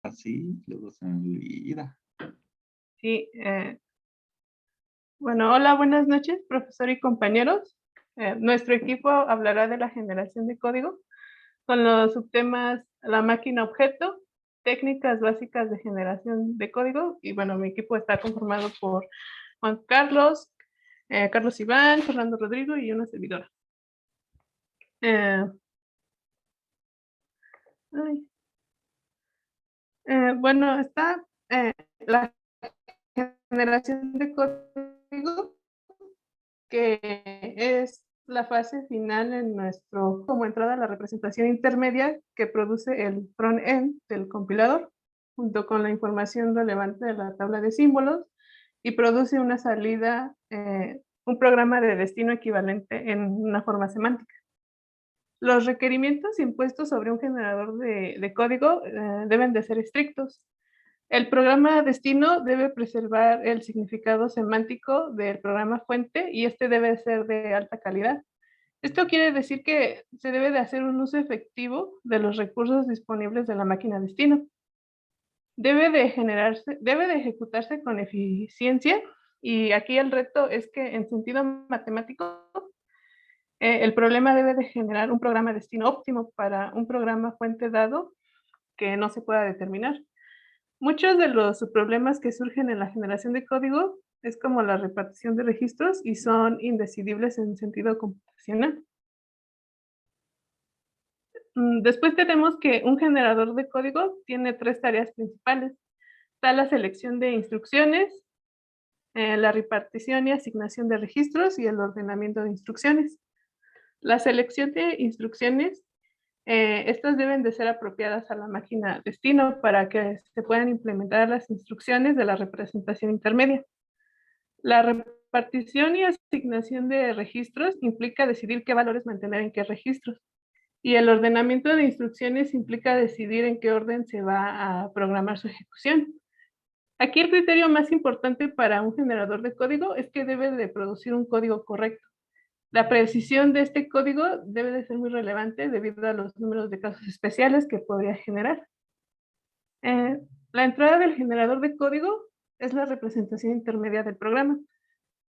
Así, luego se me olvida. Sí, bueno, hola, buenas noches, profesor y compañeros. Nuestro equipo hablará de la generación de código con los subtemas la máquina objeto, técnicas básicas de generación de código. Y bueno, mi equipo está conformado por Juan Carlos, Carlos Iván, Fernando Rodrigo y una servidora. Eh, ay, bueno, está la generación de código, que es la fase final en nuestro, como entrada a la representación intermedia que produce el front-end del compilador, junto con la información relevante de la tabla de símbolos, y produce una salida, un programa de destino equivalente en una forma semántica. Los requerimientos impuestos sobre un generador de código deben de ser estrictos. El programa destino debe preservar el significado semántico del programa fuente y este debe ser de alta calidad. Esto quiere decir que se debe de hacer un uso efectivo de los recursos disponibles de la máquina destino. Debe de ejecutarse con eficiencia, y aquí el reto es que en sentido matemático el problema debe de generar un programa destino óptimo para un programa fuente dado que no se pueda determinar. Muchos de los problemas que surgen en la generación de código es como la repartición de registros y son indecidibles en sentido computacional. Después tenemos que un generador de código tiene tres tareas principales. Está la selección de instrucciones, la repartición y asignación de registros y el ordenamiento de instrucciones. La selección de instrucciones, estas deben de ser apropiadas a la máquina destino para que se puedan implementar las instrucciones de la representación intermedia. La repartición y asignación de registros implica decidir qué valores mantener en qué registros. Y el ordenamiento de instrucciones implica decidir en qué orden se va a programar su ejecución. Aquí el criterio más importante para un generador de código es que debe de producir un código correcto. La precisión de este código debe de ser muy relevante debido a los números de casos especiales que podría generar. Eh, la entrada del generador de código es la representación intermedia del programa,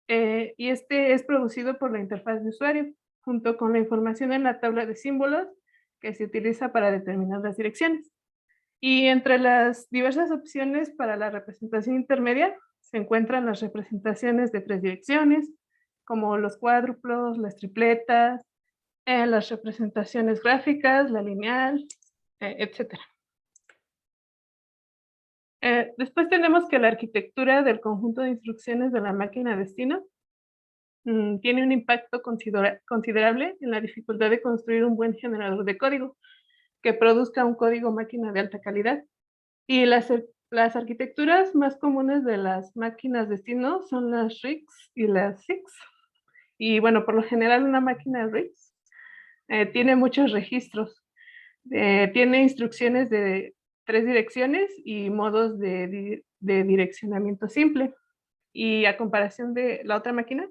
y este es producido por la interfaz de usuario, junto con la información en la tabla de símbolos que se utiliza para determinar las direcciones. Y entre las diversas opciones para la representación intermedia se encuentran las representaciones de tres direcciones, como los cuádruplos, las tripletas, las representaciones gráficas, la lineal, etc. Después tenemos que la arquitectura del conjunto de instrucciones de la máquina destino tiene un impacto considerable en la dificultad de construir un buen generador de código que produzca un código máquina de alta calidad. Y las arquitecturas más comunes de las máquinas destino son las RISC y las SIX. Y bueno, por lo general una máquina RISC tiene muchos registros, tiene instrucciones de tres direcciones y modos de direccionamiento simple. Y a comparación de la otra máquina,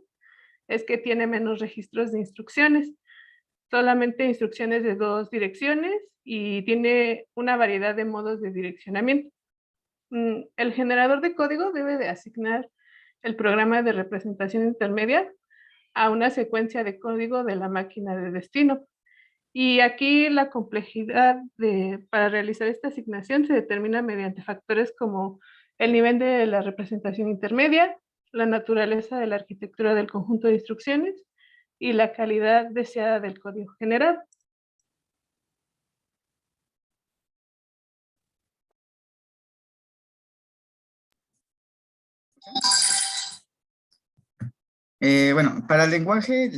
es que tiene menos registros de instrucciones, solamente instrucciones de dos direcciones, y tiene una variedad de modos de direccionamiento. El generador de código debe de asignar el programa de representación intermedia a una secuencia de código de la máquina de destino. Y aquí la complejidad para realizar esta asignación se determina mediante factores como el nivel de la representación intermedia, la naturaleza de la arquitectura del conjunto de instrucciones y la calidad deseada del código generado. Bueno, para el lenguaje,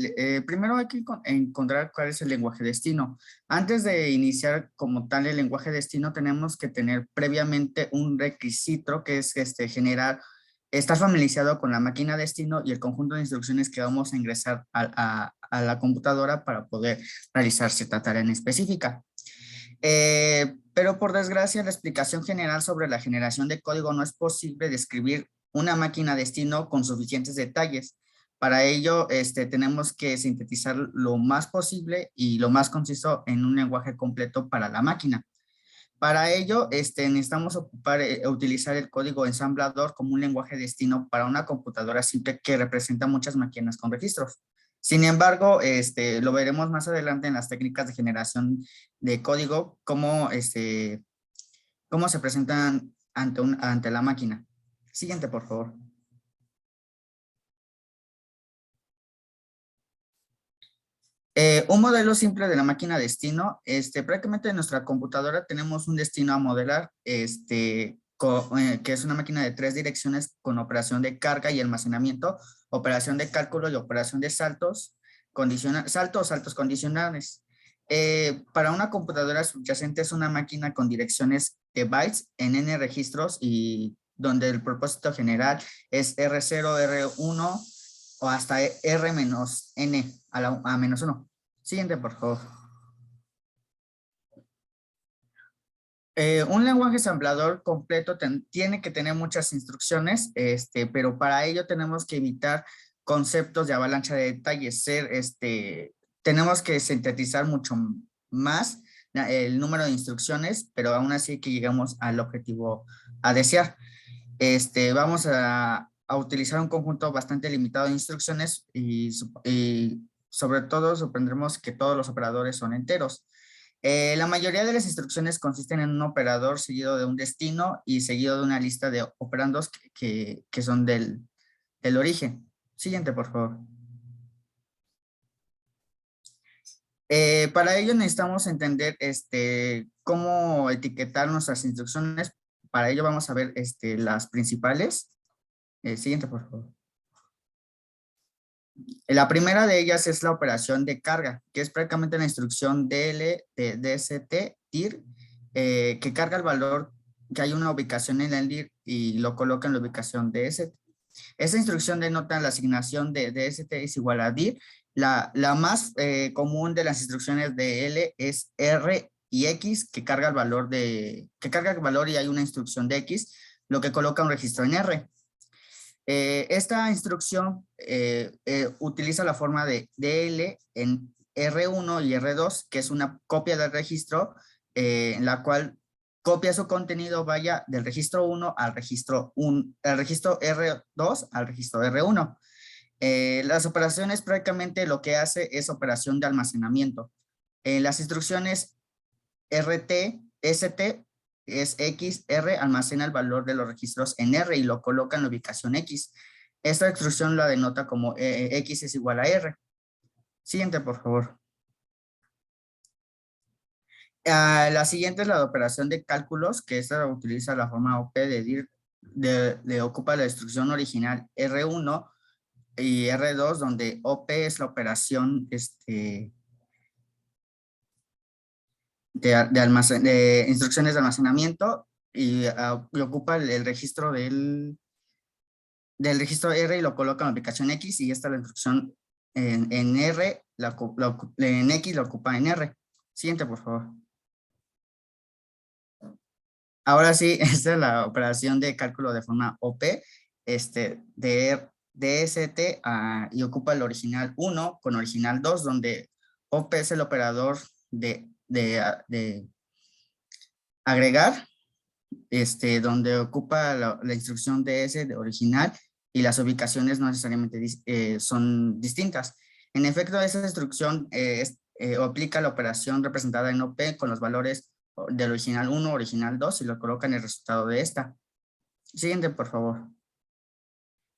primero hay que encontrar cuál es el lenguaje destino. Antes de iniciar como tal el lenguaje destino, tenemos que tener previamente un requisito que es estar familiarizado con la máquina destino y el conjunto de instrucciones que vamos a ingresar a la computadora para poder realizar cierta tarea en específica. Pero por desgracia, la explicación general sobre la generación de código no es posible describir una máquina destino con suficientes detalles. Para ello, tenemos que sintetizar lo más posible y lo más conciso en un lenguaje completo para la máquina. Para ello, necesitamos utilizar el código ensamblador como un lenguaje destino para una computadora simple que representa muchas máquinas con registros. Sin embargo, lo veremos más adelante en las técnicas de generación de código, cómo se presentan ante la máquina. Siguiente, por favor. Un modelo simple de la máquina destino, prácticamente en nuestra computadora tenemos un destino a modelar, que es una máquina de 3 direcciones con operación de carga y almacenamiento, operación de cálculo y operación de saltos condicionales. Para una computadora subyacente es una máquina con direcciones de bytes en n registros y donde el propósito general es R0, R1 o hasta R-N a menos 1. Siguiente, por favor. Un lenguaje ensamblador completo tiene que tener muchas instrucciones, pero para ello tenemos que evitar conceptos de avalancha de detalles. Tenemos que sintetizar mucho más el número de instrucciones, pero aún así que llegamos al objetivo a desear. Vamos a utilizar un conjunto bastante limitado de instrucciones y sobre todo supondremos que todos los operadores son enteros. La mayoría de las instrucciones consisten en un operador seguido de un destino y seguido de una lista de operandos que son del origen. Siguiente, por favor. Para ello necesitamos entender cómo etiquetar nuestras instrucciones. Para ello vamos a ver las principales. Siguiente, por favor. La primera de ellas es la operación de carga, que es prácticamente la instrucción DL de DST TIR, que carga el valor que hay una ubicación en el DIR y lo coloca en la ubicación DST. Esta instrucción denota la asignación de DST es igual a DIR. La más común de las instrucciones de L es R y X, que carga el valor y hay una instrucción de X, lo que coloca un registro en R. Esta instrucción utiliza la forma de DL en R1 y R2, que es una copia del registro, en la cual copia su contenido, vaya del registro 1 al registro R2 al registro R1. Las operaciones prácticamente lo que hace es operación de almacenamiento. Las instrucciones RT, ST es X, R almacena el valor de los registros en R y lo coloca en la ubicación X. Esta instrucción la denota como X es igual a R. Siguiente, por favor. La siguiente es la de operación de cálculos, que esta utiliza la forma OP de DIR, ocupa la instrucción original R1 y R2, donde OP es la operación de instrucciones de almacenamiento y ocupa el registro del registro R y lo coloca en la ubicación X y esta la instrucción en R, en X la ocupa en R. Siguiente, por favor. Ahora sí, esta es la operación de cálculo de forma OP, de DST y ocupa el original 1 con original 2, donde OP es el operador de agregar, donde ocupa la instrucción DS de original y las ubicaciones no necesariamente son distintas. En efecto, esa instrucción aplica la operación representada en OP con los valores del original 1, original 2 y lo coloca en el resultado de esta. Siguiente, por favor.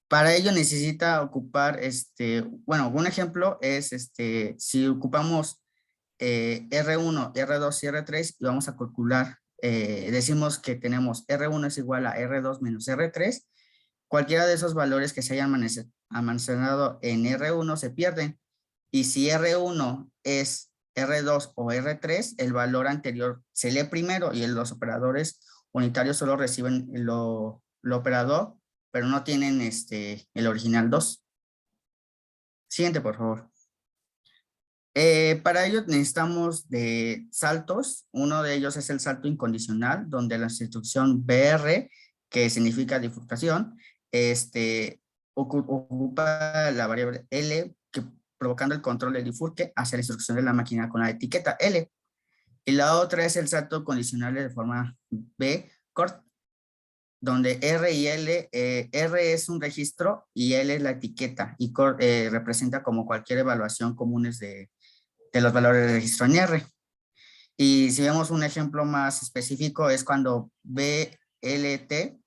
Para ello necesita ocupar, bueno, un ejemplo es, si ocupamos R1, R2 y R3 y vamos a calcular, decimos que tenemos R1 es igual a R2 menos R3, cualquiera de esos valores que se hayan almacenado en R1 se pierden, y si R1 es R2 o R3, el valor anterior se lee primero y los operadores unitarios solo reciben lo operador, pero no tienen el original 2. Siguiente, por favor. Para ello necesitamos de saltos. Uno de ellos es el salto incondicional, donde la instrucción BR, que significa bifurcación, ocupa la variable L, provocando el control del bifurque hacia la instrucción de la máquina con la etiqueta L, Y la otra es el salto condicional de forma B, cort, donde R y L, R es un registro y L es la etiqueta, y cort representa como cualquier evaluación comunes de los valores de registro en R. Y si vemos un ejemplo más específico es cuando BLT,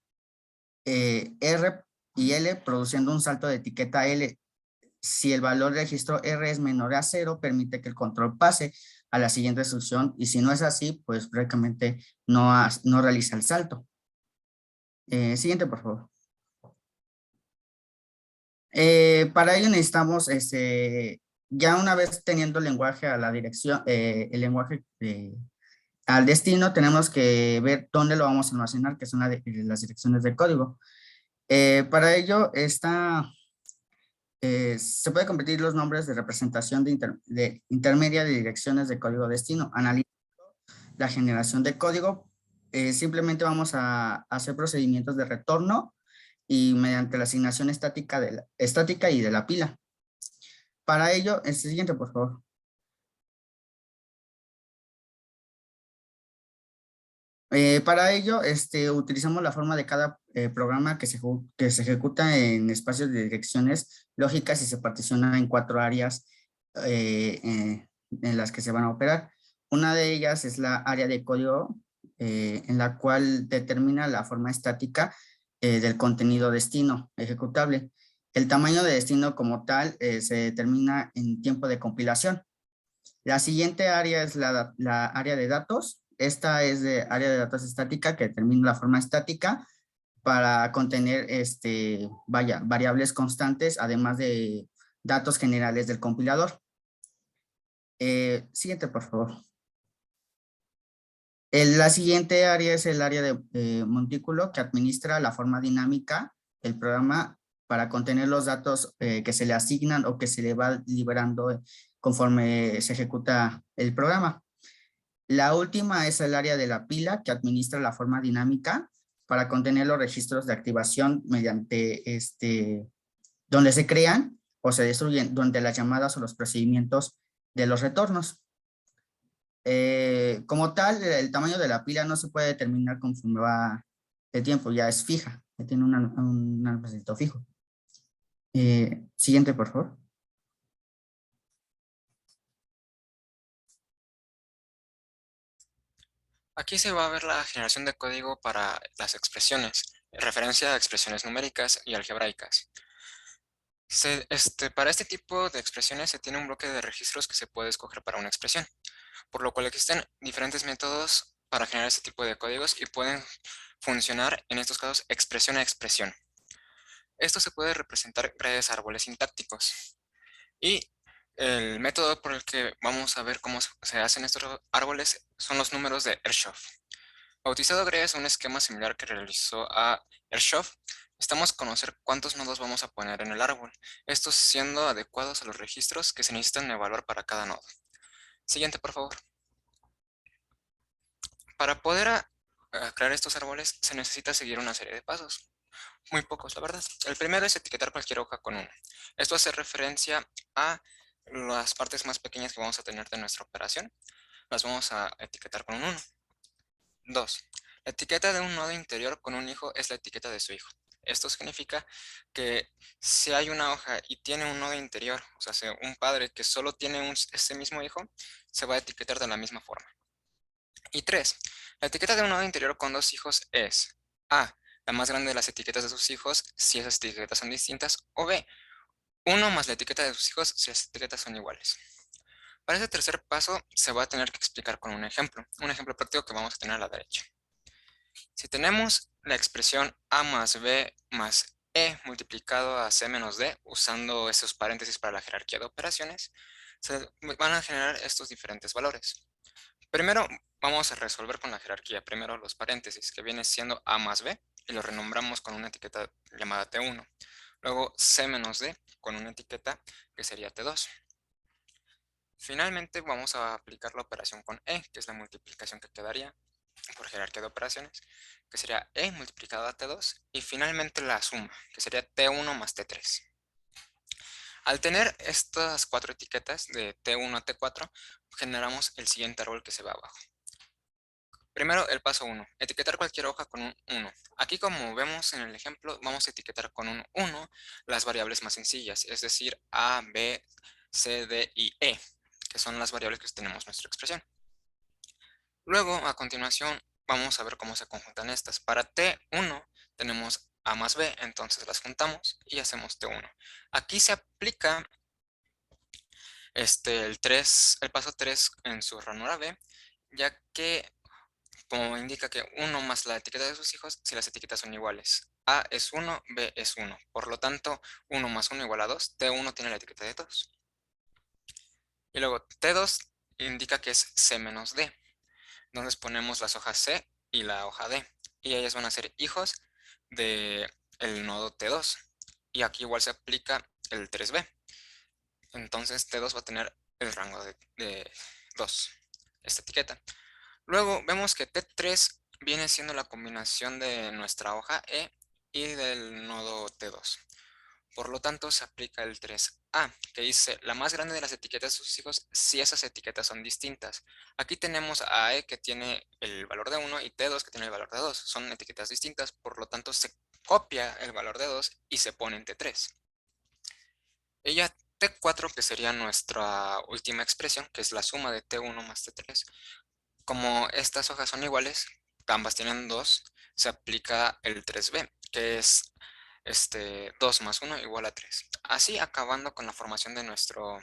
R y L produciendo un salto de etiqueta L. Si el valor de registro R es menor a 0, permite que el control pase a la siguiente instrucción, y si no es así, pues prácticamente no realiza el salto. Siguiente, por favor. Para ello necesitamos, ya una vez teniendo el lenguaje a la dirección, el lenguaje al destino, tenemos que ver dónde lo vamos a almacenar, que son las direcciones de código. Para ello, se puede convertir los nombres de representación de intermedia de direcciones de código destino. Analizando la generación de código, simplemente vamos a hacer procedimientos de retorno y mediante la asignación estática y de la pila. Para ello, el siguiente, por favor. Para ello, utilizamos la forma de cada programa que se ejecuta en espacios de direcciones lógicas y se particiona en 4 áreas en las que se van a operar. Una de ellas es la área de código, en la cual determina la forma estática del contenido destino ejecutable. El tamaño de destino como tal se determina en tiempo de compilación. La siguiente área es la área de datos. Esta es de área de datos estática que determina la forma estática para contener variables constantes, además de datos generales del compilador. Siguiente, por favor. La siguiente área es el área de montículo, que administra la forma dinámica del programa para contener los datos que se le asignan o que se le va liberando conforme se ejecuta el programa. La última es el área de la pila, que administra la forma dinámica para contener los registros de activación mediante donde se crean o se destruyen, donde las llamadas o los procedimientos de los retornos. Como tal, el tamaño de la pila no se puede determinar conforme va el tiempo, ya es fija, ya tiene un almacenamiento fijo. Siguiente, por favor. Aquí se va a ver la generación de código para las expresiones, en referencia a expresiones numéricas y algebraicas. Para este tipo de expresiones se tiene un bloque de registros que se puede escoger para una expresión, por lo cual existen diferentes métodos para generar este tipo de códigos y pueden funcionar, en estos casos, expresión a expresión. Esto se puede representar gracias a árboles sintácticos. Y el método por el que vamos a ver cómo se hacen estos árboles son los números de Ershoff. Bautizado gracias a un esquema similar que realizó a Ershoff, necesitamos conocer cuántos nodos vamos a poner en el árbol, estos siendo adecuados a los registros que se necesitan evaluar para cada nodo. Siguiente, por favor. Para poder crear estos árboles se necesita seguir una serie de pasos. Muy pocos, la verdad. El primero es etiquetar cualquier hoja con 1. Esto hace referencia a las partes más pequeñas que vamos a tener de nuestra operación. Las vamos a etiquetar con un 1. 2. La etiqueta de un nodo interior con un hijo es la etiqueta de su hijo. Esto significa que si hay una hoja y tiene un nodo interior, o sea, un padre que solo tiene ese mismo hijo, se va a etiquetar de la misma forma. Y 3. La etiqueta de un nodo interior con 2 hijos es A, la más grande de las etiquetas de sus hijos si esas etiquetas son distintas, o B, 1 más la etiqueta de sus hijos si las etiquetas son iguales. Para ese tercer paso se va a tener que explicar con un ejemplo práctico que vamos a tener a la derecha. Si tenemos la expresión A más B más E multiplicado a C menos D, usando esos paréntesis para la jerarquía de operaciones, se van a generar estos diferentes valores. Primero vamos a resolver con la jerarquía. Primero los paréntesis, que viene siendo A más B, y lo renombramos con una etiqueta llamada T1. Luego C menos D, con una etiqueta que sería T2. Finalmente vamos a aplicar la operación con E, que es la multiplicación que quedaría por jerarquía de operaciones, que sería E multiplicado a T2, y finalmente la suma, que sería T1 más T3. Al tener estas 4 etiquetas de T1 a T4, generamos el siguiente árbol que se ve abajo. Primero, el paso 1, etiquetar cualquier hoja con un 1. Aquí, como vemos en el ejemplo, vamos a etiquetar con un 1 las variables más sencillas, es decir, A, B, C, D y E, que son las variables que tenemos en nuestra expresión. Luego, a continuación, vamos a ver cómo se conjuntan estas. Para T1 tenemos A más B, entonces las juntamos y hacemos T1. Aquí se aplica el paso 3 en su ranura B, ya que como indica que 1 más la etiqueta de sus hijos, si las etiquetas son iguales. A es 1, B es 1. Por lo tanto, 1 más 1 igual a 2. T1 tiene la etiqueta de 2. Y luego T2 indica que es C menos D. Entonces ponemos las hojas C y la hoja D. Y ellas van a ser hijos del nodo T2. Y aquí igual se aplica el 3B. Entonces T2 va a tener el rango de 2, esta etiqueta. Luego vemos que T3 viene siendo la combinación de nuestra hoja E y del nodo T2. Por lo tanto, se aplica el 3A, que dice la más grande de las etiquetas de sus hijos si esas etiquetas son distintas. Aquí tenemos a E que tiene el valor de 1 y T2 que tiene el valor de 2. Son etiquetas distintas, por lo tanto se copia el valor de 2 y se pone en T3. Y ya T4, que sería nuestra última expresión, que es la suma de T1 más T3. Como estas hojas son iguales, ambas tienen 2, se aplica el 3B, que es 2 más 1 igual a 3. Así acabando con la formación de nuestro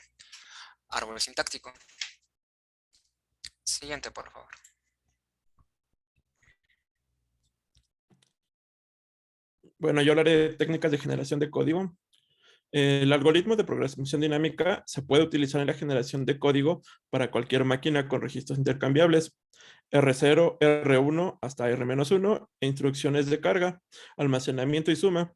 árbol sintáctico. Siguiente, por favor. Bueno, yo hablaré de técnicas de generación de código. El algoritmo de programación dinámica se puede utilizar en la generación de código para cualquier máquina con registros intercambiables, R0, R1 hasta R-1 e instrucciones de carga, almacenamiento y suma.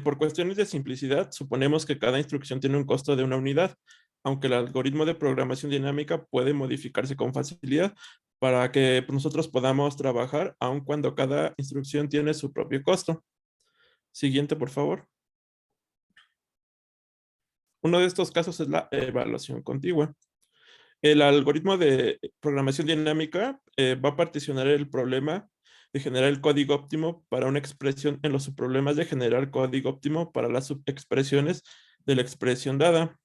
Por cuestiones de simplicidad, suponemos que cada instrucción tiene un costo de una unidad, aunque el algoritmo de programación dinámica puede modificarse con facilidad para que nosotros podamos trabajar aun cuando cada instrucción tiene su propio costo. Siguiente, por favor. Uno de estos casos es la evaluación contigua. El algoritmo de programación dinámica va a particionar el problema de generar el código óptimo para una expresión en los subproblemas de generar código óptimo para las subexpresiones de la expresión dada.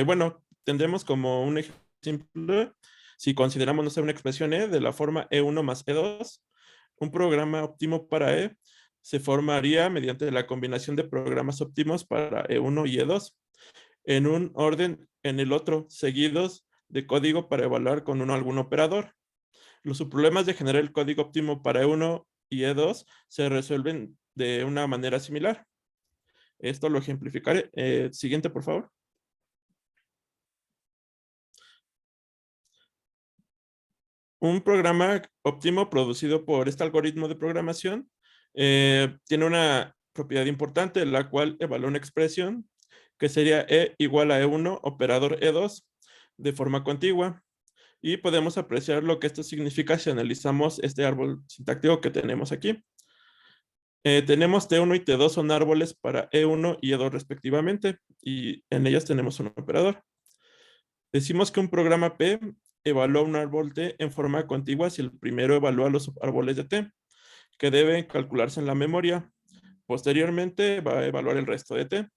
Bueno, tendremos como un ejemplo simple, si consideramos, no sé, una expresión E de la forma E1 más E2, un programa óptimo para E se formaría mediante la combinación de programas óptimos para E1 y E2 en un orden en el otro, seguidos de código para evaluar con uno algún operador. Los subproblemas de generar el código óptimo para E1 y E2 se resuelven de una manera similar. Esto lo ejemplificaré. Siguiente, por favor. Un programa óptimo producido por este algoritmo de programación tiene una propiedad importante, la cual evalúa una expresión que sería E igual a E1 operador E2 de forma contigua. Y podemos apreciar lo que esto significa si analizamos este árbol sintáctico que tenemos aquí. Tenemos T1 y T2 son árboles para E1 y E2 respectivamente, y en ellas tenemos un operador. Decimos que un programa P evalúa un árbol T en forma contigua si el primero evalúa los subárboles de T, que deben calcularse en la memoria. Posteriormente va a evaluar el resto de T,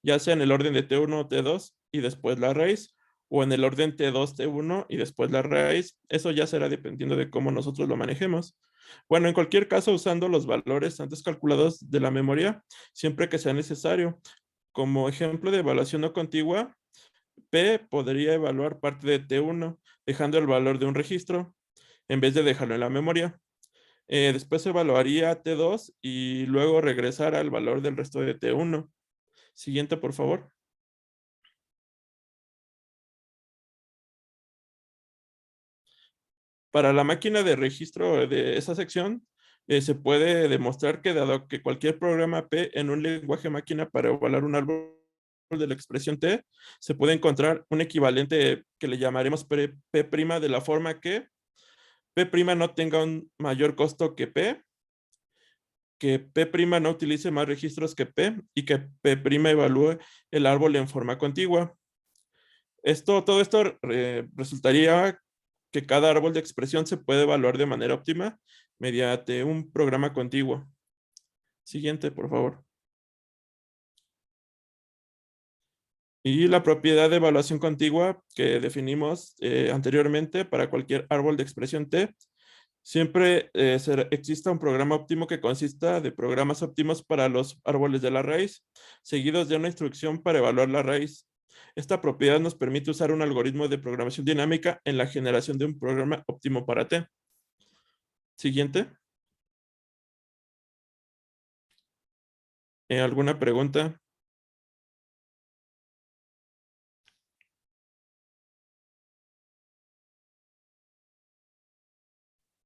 ya sea en el orden de T1 o T2 y después la raíz, o en el orden T2, T1 y después la raíz. Eso ya será dependiendo de cómo nosotros lo manejemos. Bueno, en cualquier caso, usando los valores antes calculados de la memoria, siempre que sea necesario. Como ejemplo de evaluación no contigua, P podría evaluar parte de T1, dejando el valor de un registro, en vez de dejarlo en la memoria. Después evaluaría T2 y luego regresar al valor del resto de T1. Siguiente, por favor. Para la máquina de registro de esa sección, se puede demostrar que dado que cualquier programa P en un lenguaje máquina para evaluar un árbol de la expresión T, se puede encontrar un equivalente que le llamaremos P' de la forma que P' no tenga un mayor costo que P P' no utilice más registros que P y que P' evalúe el árbol en forma contigua. Todo esto resultaría que cada árbol de expresión se puede evaluar de manera óptima mediante un programa contiguo. Siguiente, por favor. Y la propiedad de evaluación contigua que definimos anteriormente para cualquier árbol de expresión T, siempre exista un programa óptimo que consista de programas óptimos para los árboles de la raíz, seguidos de una instrucción para evaluar la raíz. Esta propiedad nos permite usar un algoritmo de programación dinámica en la generación de un programa óptimo para T. Siguiente. ¿Alguna pregunta?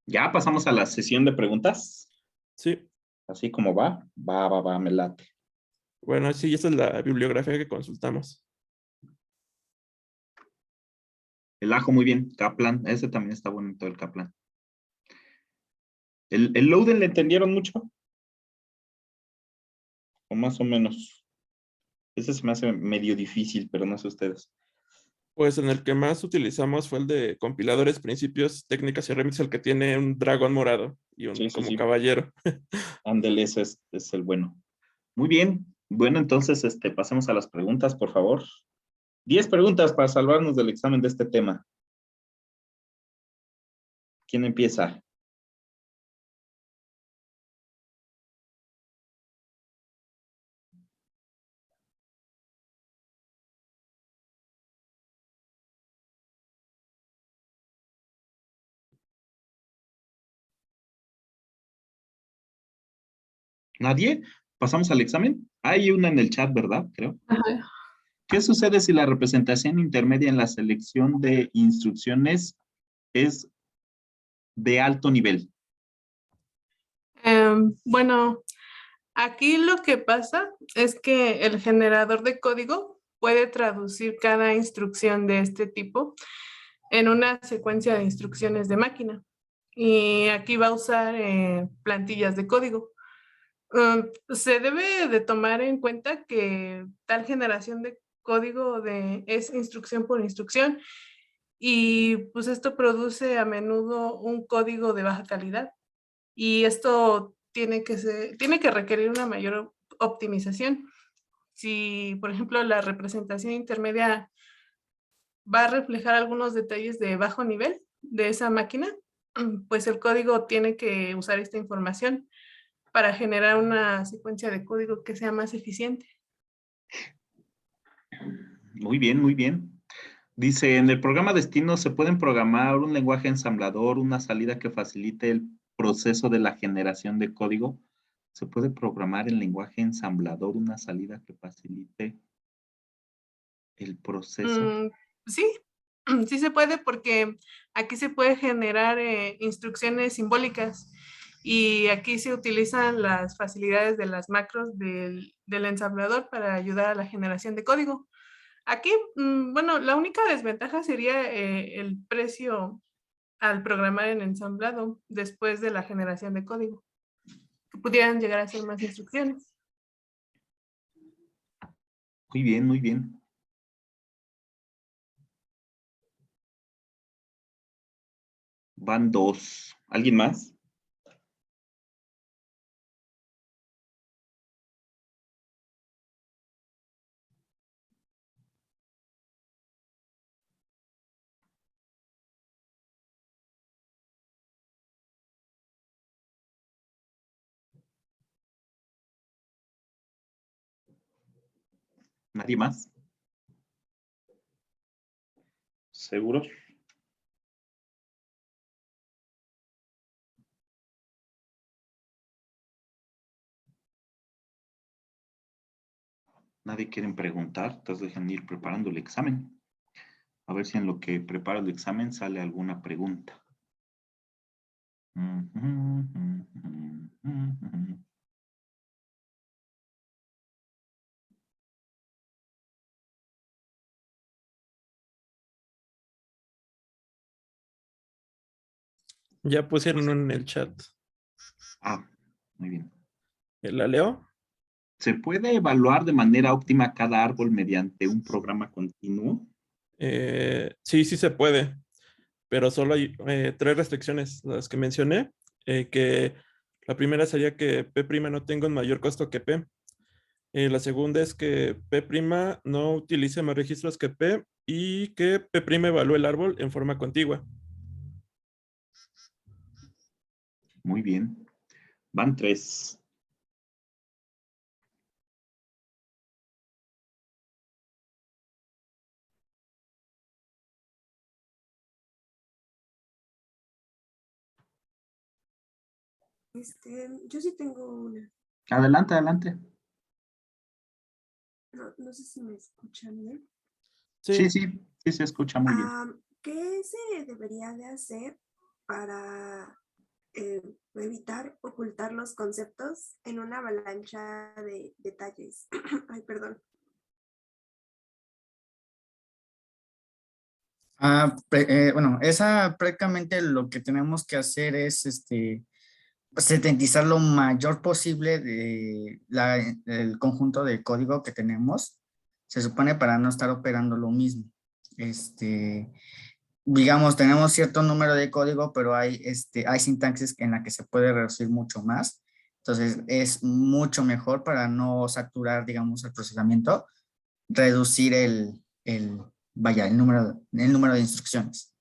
Ya pasamos a la sesión de preguntas. Sí. Así como va, me late. Bueno, sí, esa es la bibliografía que consultamos. El ajo, muy bien. Kaplan, ese también está bonito, el Kaplan. ¿El Louden le entendieron mucho? O más o menos. Ese se me hace medio difícil, pero no sé ustedes. Pues en el que más utilizamos fue el de compiladores, principios, técnicas y remix, el que tiene un dragón morado y un Sí, como sí. caballero. Ándele, ese es el bueno. Muy bien. Bueno, entonces pasemos a las preguntas, por favor. 10 preguntas para salvarnos del examen de este tema. ¿Quién empieza? ¿Nadie? ¿Pasamos al examen? Hay una en el chat, ¿verdad? Creo. Ajá. ¿Qué sucede si la representación intermedia en la selección de instrucciones es de alto nivel? Bueno, aquí lo que pasa es que el generador de código puede traducir cada instrucción de este tipo en una secuencia de instrucciones de máquina. Y aquí va a usar plantillas de código. Se debe de tomar en cuenta que tal generación de código es instrucción por instrucción y pues esto produce a menudo un código de baja calidad y esto tiene que requerir una mayor optimización. Si, por ejemplo, la representación intermedia va a reflejar algunos detalles de bajo nivel de esa máquina, pues el código tiene que usar esta información para generar una secuencia de código que sea más eficiente. Muy bien, muy bien. Dice, en el programa Destino se pueden programar un lenguaje ensamblador, una salida que facilite el proceso de la generación de código. ¿Se puede programar el lenguaje ensamblador, una salida que facilite el proceso? Sí, sí se puede porque aquí se puede generar instrucciones simbólicas y aquí se utilizan las facilidades de las macros del ensamblador para ayudar a la generación de código. Aquí, bueno, la única desventaja sería el precio al programar en ensamblado después de la generación de código, que pudieran llegar a ser más instrucciones. Muy bien, muy bien. Van 2. ¿Alguien más? ¿Nadie más? ¿Seguros? Nadie quiere preguntar, entonces dejen ir preparando el examen. A ver si en lo que preparo el examen sale alguna pregunta. Ya pusieron en el chat. Ah, muy bien. ¿La leo? ¿Se puede evaluar de manera óptima cada árbol mediante un programa continuo? Sí, sí se puede. pero solo hay 3 restricciones, las que mencioné, que la primera sería que P' no tenga un mayor costo que P. La segunda es que P' no utilice más registros que P y que P' evalúe el árbol en forma contigua. Muy bien. Van 3. Yo sí tengo una. Adelante, adelante. No sé si me escuchan bien. Sí, Sí, sí, se escucha muy bien. ¿Qué se debería de hacer para evitar ocultar los conceptos en una avalancha de detalles? Ay, perdón. Bueno, esa prácticamente lo que tenemos que hacer es sintetizar lo mayor posible de el conjunto de código que tenemos, se supone para no estar operando lo mismo. Digamos, tenemos cierto número de código, pero hay sintaxis en la que se puede reducir mucho más. Entonces, es mucho mejor para no saturar, digamos, el procesamiento, reducir vaya, el número de instrucciones.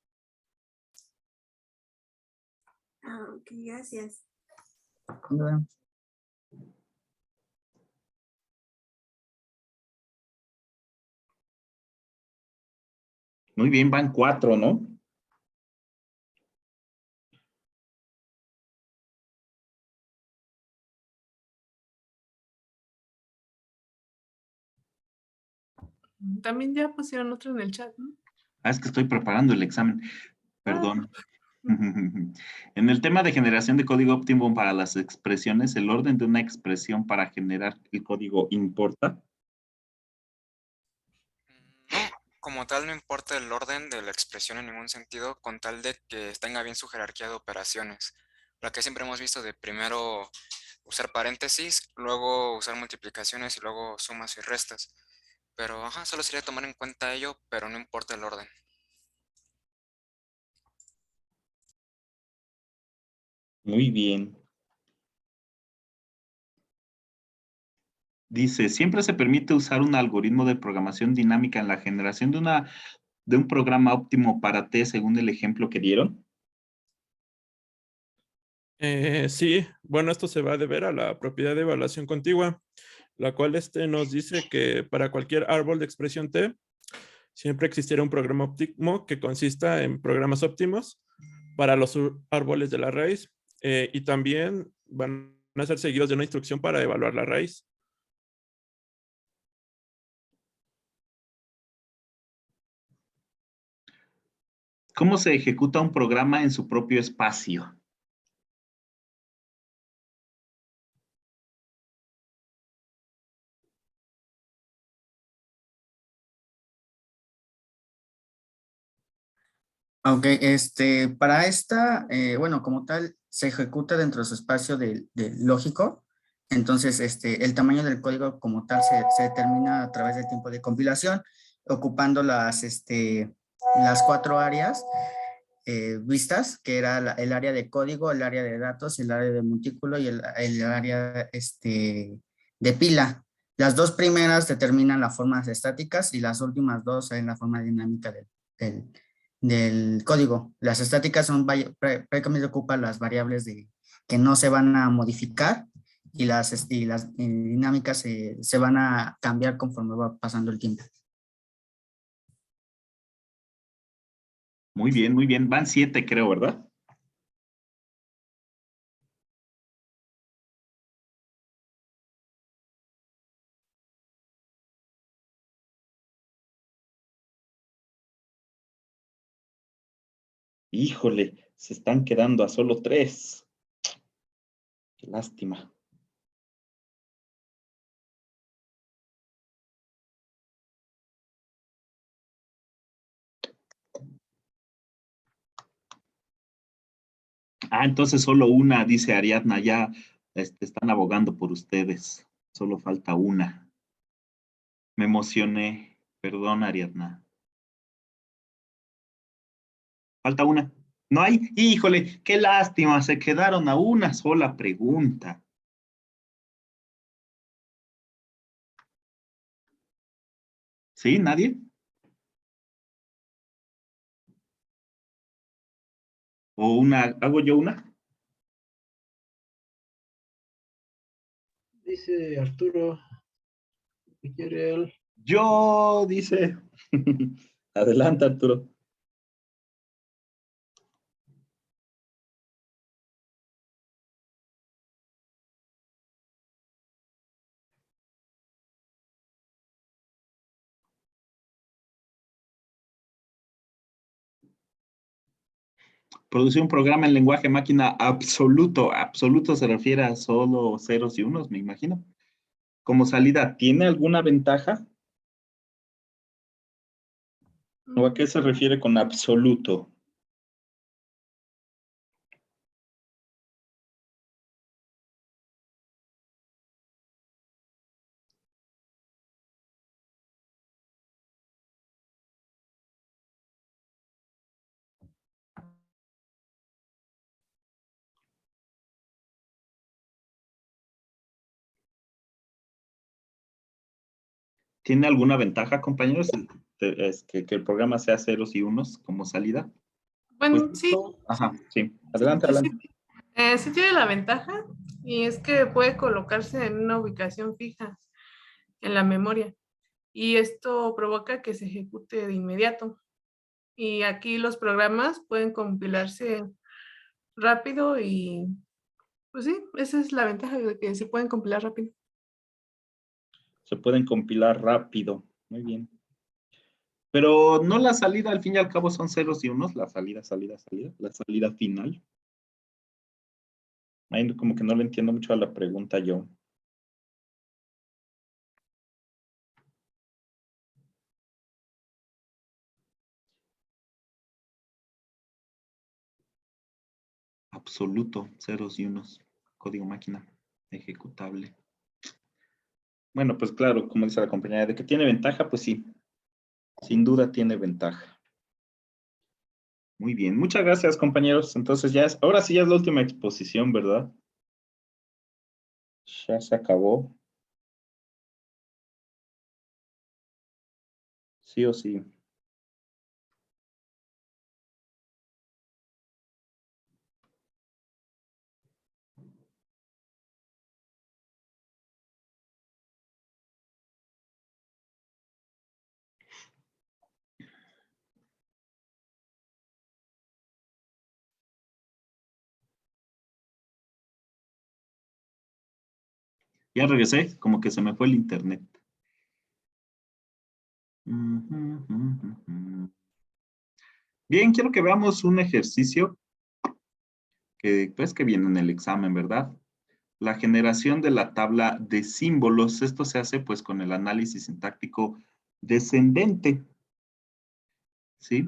Ok, gracias. Muy bien, van 4, ¿no? También ya pusieron otro en el chat, ¿no? Es que estoy preparando el examen. Perdón. En el tema de generación de código óptimo para las expresiones, ¿el orden de una expresión para generar el código importa? No, como tal no importa el orden de la expresión en ningún sentido, con tal de que tenga bien su jerarquía de operaciones. La que siempre hemos visto de primero usar paréntesis, luego usar multiplicaciones y luego sumas y restas. Pero solo sería tomar en cuenta ello, pero no importa el orden. Muy bien. Dice, ¿siempre se permite usar un algoritmo de programación dinámica en la generación de un programa óptimo para T según el ejemplo que dieron? Sí, bueno, esto se va a deber a la propiedad de evaluación contigua, la cual nos dice que para cualquier árbol de expresión T, siempre existirá un programa óptimo que consista en programas óptimos para los árboles de la raíz y también van a ser seguidos de una instrucción para evaluar la raíz. ¿Cómo se ejecuta un programa en su propio espacio? Ok, para esta, bueno, como tal, se ejecuta dentro de su espacio de lógico. Entonces, el tamaño del código como tal se determina a través del tiempo de compilación, ocupando las 4 áreas vistas, que era el área de código, el área de datos, el área de montículo y el área de pila. Las 2 primeras determinan las formas estáticas y las últimas 2 en la forma dinámica del código. Las estáticas son prácticamente ocupan las variables que no se van a modificar y las dinámicas se van a cambiar conforme va pasando el tiempo. Muy bien, muy bien. Van 7, creo, ¿verdad? Híjole, se están quedando a solo 3. Qué lástima. Entonces solo una, dice Ariadna, ya están abogando por ustedes. Solo falta una. Me emocioné. Perdón, Ariadna. Falta una. ¿No hay? Híjole, qué lástima, se quedaron a una sola pregunta. ¿Sí? ¿Nadie? ¿O una? ¿Hago yo una? Dice Arturo, si quiere él. Yo, dice. Adelante, Arturo. Producir un programa en lenguaje máquina absoluto. Absoluto se refiere a solo ceros y unos, me imagino. Como salida, ¿tiene alguna ventaja? ¿O a qué se refiere con absoluto? ¿Tiene alguna ventaja, compañeros, que el programa sea ceros y unos como salida? Pues, Bueno, sí, ajá, sí. sí, Adelante, sí, adelante. sí tiene la ventaja y es que puede colocarse en una ubicación fija en la memoria y esto provoca que se ejecute de inmediato. Y aquí los programas pueden compilarse rápido y pues sí, esa es la ventaja de que se pueden compilar rápido. Se pueden compilar rápido. Muy bien. Pero no la salida, al fin y al cabo son ceros y unos, la salida, la salida final. Ahí como que no le entiendo mucho a la pregunta yo. Absoluto, ceros y unos. Código máquina ejecutable. Bueno, pues claro, como dice la compañera, de que tiene ventaja, pues sí. Sin duda tiene ventaja. Muy bien, muchas gracias, compañeros. Entonces ahora sí ya es la última exposición, ¿verdad? Ya se acabó. Sí o sí. Ya regresé, como que se me fue el internet. Bien, quiero que veamos un ejercicio que, pues, que viene en el examen, ¿verdad? La generación de la tabla de símbolos. Esto se hace, pues, con el análisis sintáctico descendente. ¿Sí?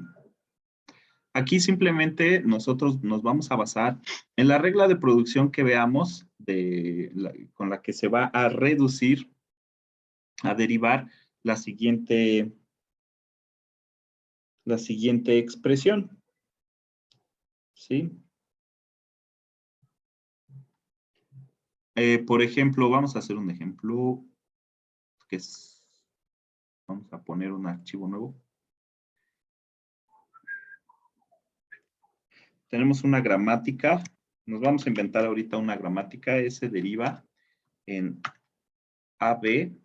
Aquí simplemente nosotros nos vamos a basar en la regla de producción que veamos con la que se va a reducir, a derivar la siguiente expresión. ¿Sí? Por ejemplo, vamos a hacer un ejemplo que es, vamos a poner un archivo nuevo. Tenemos una gramática, nos vamos a inventar ahorita una gramática, S deriva en AB,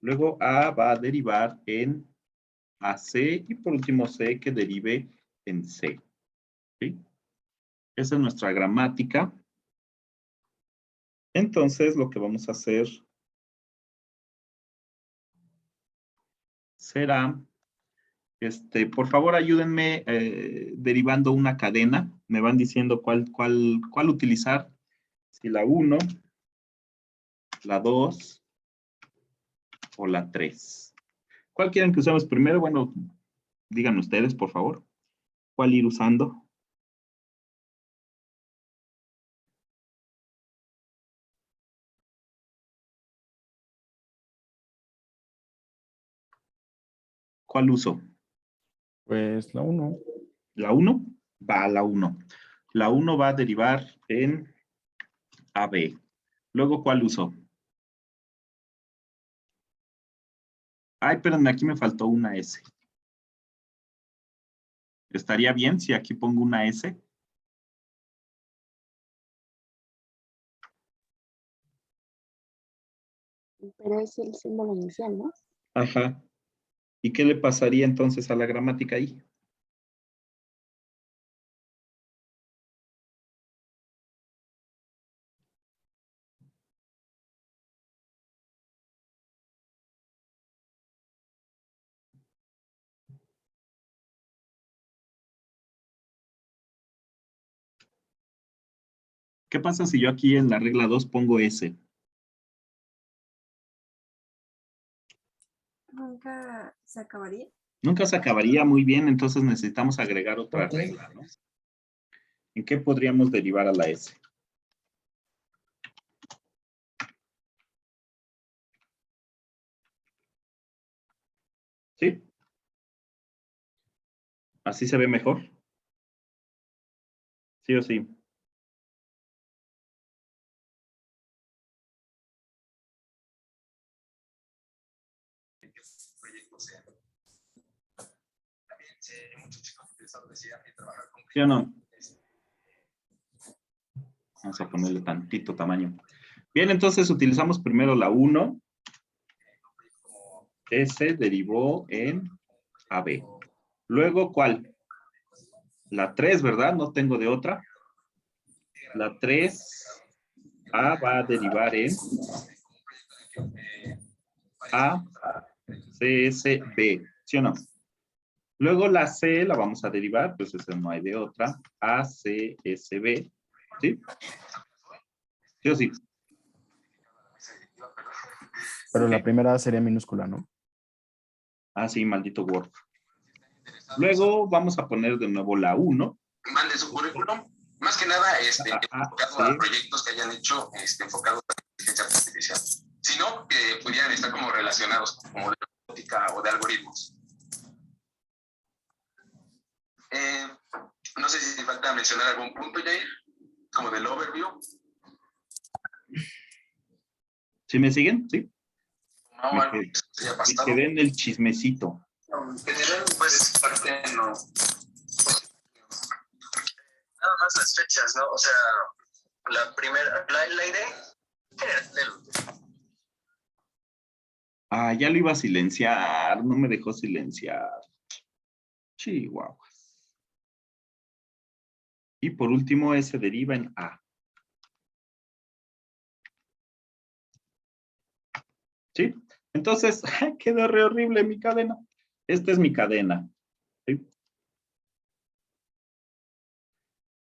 luego A va a derivar en AC y por último C que derive en C. ¿Sí? Esa es nuestra gramática. Entonces lo que vamos a hacer será, por favor ayúdenme derivando una cadena. Me van diciendo cuál utilizar. Si la 1, la 2 o la 3. ¿Cuál quieren que usemos primero? Bueno, digan ustedes, por favor. ¿Cuál ir usando? ¿Cuál uso? Pues la 1. La 1 va a la 1. La 1 va a derivar en AB. Luego, ¿cuál uso? Ay, espérenme, aquí me faltó una S. ¿Estaría bien si aquí pongo una S? Pero es el símbolo inicial, ¿no? Ajá. ¿Y qué le pasaría entonces a la gramática ahí? ¿Qué pasa si yo aquí en la regla 2 pongo S? Nunca se acabaría. Nunca se acabaría muy bien, entonces necesitamos agregar otra regla, ¿no? ¿En qué podríamos derivar a la S? ¿Sí? ¿Así se ve mejor? ¿Sí o sí? ¿Sí o no? Vamos a ponerle tantito tamaño. Bien, entonces utilizamos primero la 1. S derivó en AB. Luego, ¿cuál? La 3, ¿verdad? No tengo de otra. La 3A va a derivar en ACSB. ¿Sí o no? Luego la C la vamos a derivar, pues esa no hay de otra. ACSB. ¿Sí? ¿Sí o sí? Pero Ok. la primera sería minúscula, ¿no? Ah, sí, maldito Word. Luego vamos a poner de nuevo la 1. Mande su currículum. Más que nada, enfocado a proyectos que hayan hecho enfocados a la inteligencia artificial. Sino que pudieran estar como relacionados como de robótica o de algoritmos. No sé si falta mencionar algún punto, Jair, como del overview. ¿Sí me siguen? Sí. No, algo que se haya Me pasado. quedé en el chismecito. En general, pues, parte no. Nada más las fechas, ¿no? O sea, la primera, la idea Ah, ya lo iba a silenciar. No me dejó silenciar. Chihuahuas. Y por último, S deriva en A. ¿Sí? Entonces, quedó re horrible mi cadena. Esta es mi cadena. ¿Sí?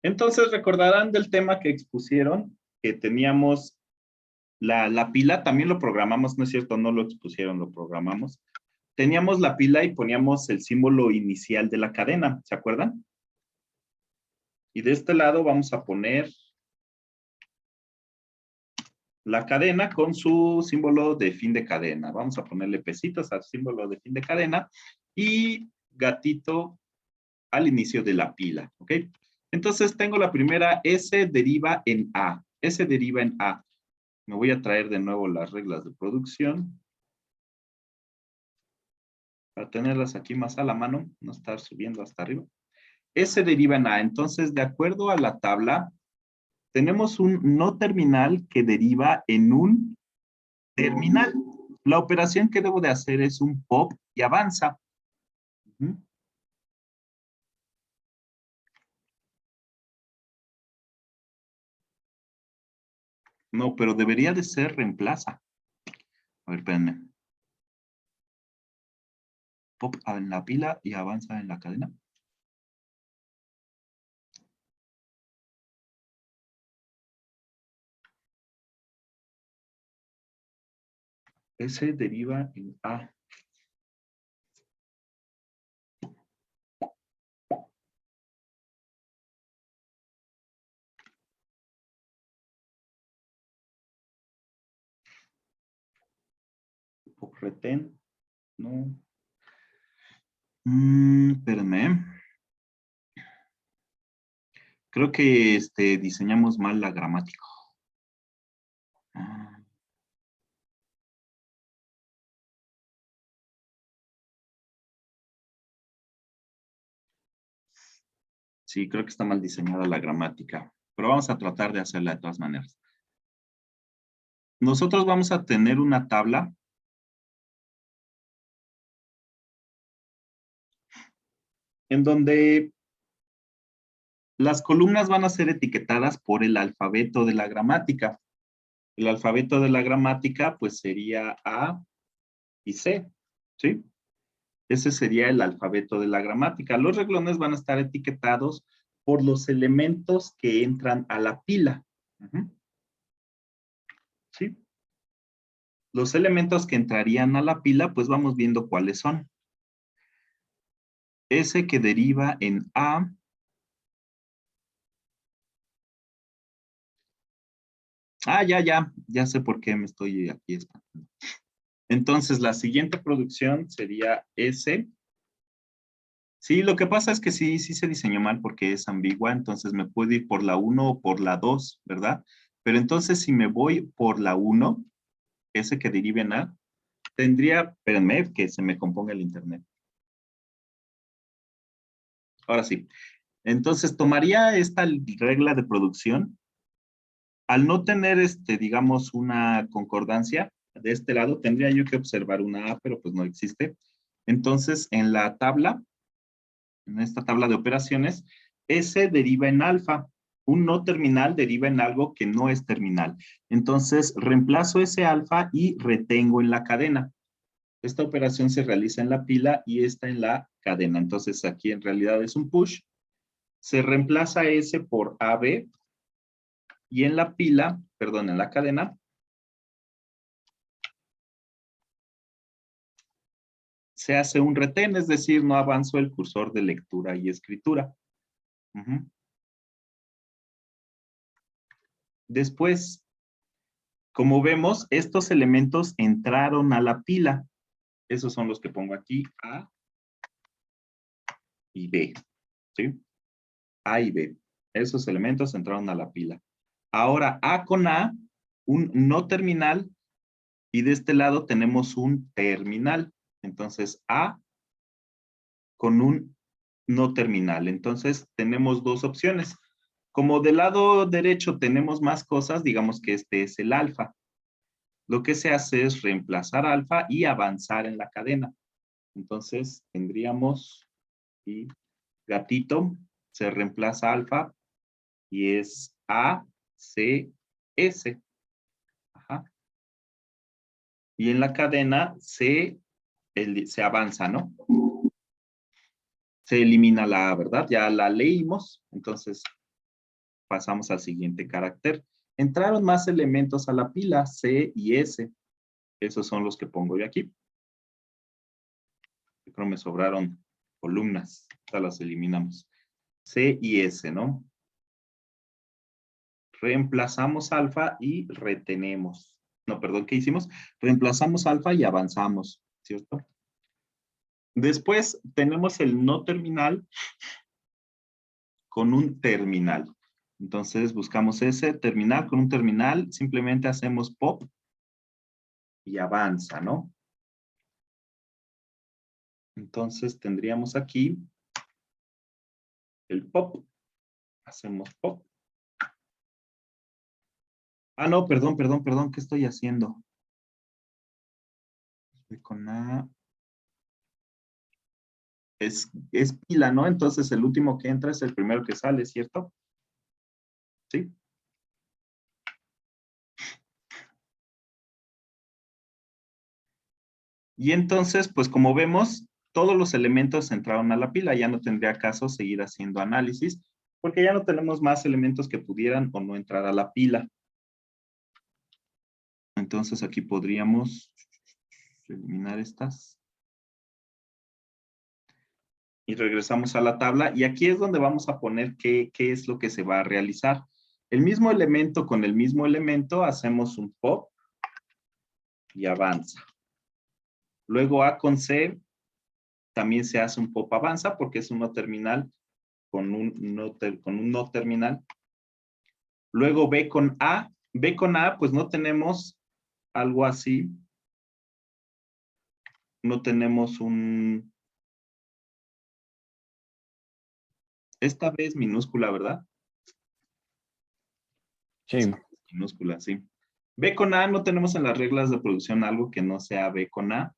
Entonces, recordarán del tema que expusieron, que teníamos la pila, también lo programamos, ¿no es cierto? No lo expusieron, lo programamos. Teníamos la pila y poníamos el símbolo inicial de la cadena, ¿se acuerdan? Y de este lado vamos a poner la cadena con su símbolo de fin de cadena. Vamos a ponerle pesitos al símbolo de fin de cadena y gatito al inicio de la pila, ¿ok? Entonces tengo la primera, S deriva en A. S deriva en A. Me voy a traer de nuevo las reglas de producción para tenerlas aquí más a la mano, no estar subiendo hasta arriba. S deriva en A. Entonces, de acuerdo a la tabla, tenemos un no terminal que deriva en un terminal. La operación que debo de hacer es un pop y avanza. No, pero debería de ser reemplaza. A ver, espérenme. Pop en la pila y avanza en la cadena. S deriva en A. Pop retén. No. Espérenme. Creo que diseñamos mal la gramática. Sí, creo que está mal diseñada la gramática, pero vamos a tratar de hacerla de todas maneras. Nosotros vamos a tener una tabla en donde las columnas van a ser etiquetadas por el alfabeto de la gramática. El alfabeto de la gramática, pues sería A y C, ¿sí? Ese sería el alfabeto de la gramática. Los renglones van a estar etiquetados por los elementos que entran a la pila. ¿Sí? Los elementos que entrarían a la pila, pues vamos viendo cuáles son. Ese que deriva en A. Ya sé por qué me estoy aquí espantando. Entonces, la siguiente producción sería S. Sí, lo que pasa es que sí se diseñó mal porque es ambigua, entonces me puedo ir por la 1 o por la 2, ¿verdad? Pero entonces si me voy por la 1, ese que derive en A, tendría, espérenme, que se me componga el internet. Ahora sí. Entonces tomaría esta regla de producción. Al no tener, digamos, una concordancia de este lado, tendría yo que observar una A, pero pues no existe. Entonces, en la tabla, en esta tabla de operaciones, S deriva en alfa. Un no terminal deriva en algo que no es terminal. Entonces, reemplazo ese alfa y retengo en la cadena. Esta operación se realiza en la pila y esta en la cadena. Entonces, aquí en realidad es un push. Se reemplaza S por AB y en la pila, perdón, en la cadena, se hace un retén, es decir, no avanzo el cursor de lectura y escritura. Después, como vemos, estos elementos entraron a la pila. Esos son los que pongo aquí, A y B. ¿Sí? A y B. Esos elementos entraron a la pila. Ahora, A con A, un no terminal, y de este lado tenemos un terminal. Entonces, A con un no terminal. Entonces, tenemos dos opciones. Como del lado derecho tenemos más cosas, digamos que este es el alfa. Lo que se hace es reemplazar alfa y avanzar en la cadena. Entonces, tendríamos y gatito, se reemplaza alfa y es A, C, S. Ajá. Y en la cadena se avanza, ¿no? Se elimina la A, ¿verdad? Ya la leímos, entonces pasamos al siguiente carácter. Entraron más elementos a la pila, C y S. Esos son los que pongo yo aquí. Yo creo que me sobraron columnas. Estas las eliminamos. C y S, ¿no? Reemplazamos alfa y retenemos. No, perdón, ¿qué hicimos? Reemplazamos alfa y avanzamos, ¿cierto? Después tenemos el no terminal con un terminal. Entonces buscamos ese terminal con un terminal, simplemente hacemos pop y avanza, ¿no? Entonces tendríamos aquí el pop. Hacemos pop. Ah, no, perdón, ¿qué estoy haciendo? Estoy con A. Es pila, ¿no? Entonces el último que entra es el primero que sale, ¿cierto? ¿Sí? Y entonces, pues como vemos, todos los elementos entraron a la pila. Ya no tendría caso seguir haciendo análisis, porque ya no tenemos más elementos que pudieran o no entrar a la pila. Entonces aquí podríamos eliminar estas. Y regresamos a la tabla. Y aquí es donde vamos a poner qué es lo que se va a realizar. El mismo elemento con el mismo elemento hacemos un pop y avanza. Luego A con C también se hace un pop avanza porque es un no terminal con un no terminal. Luego B con A. B con A, pues no tenemos algo así. No tenemos un... Esta B es minúscula, ¿verdad? Sí. Minúscula, sí. B con A no tenemos en las reglas de producción algo que no sea B con A.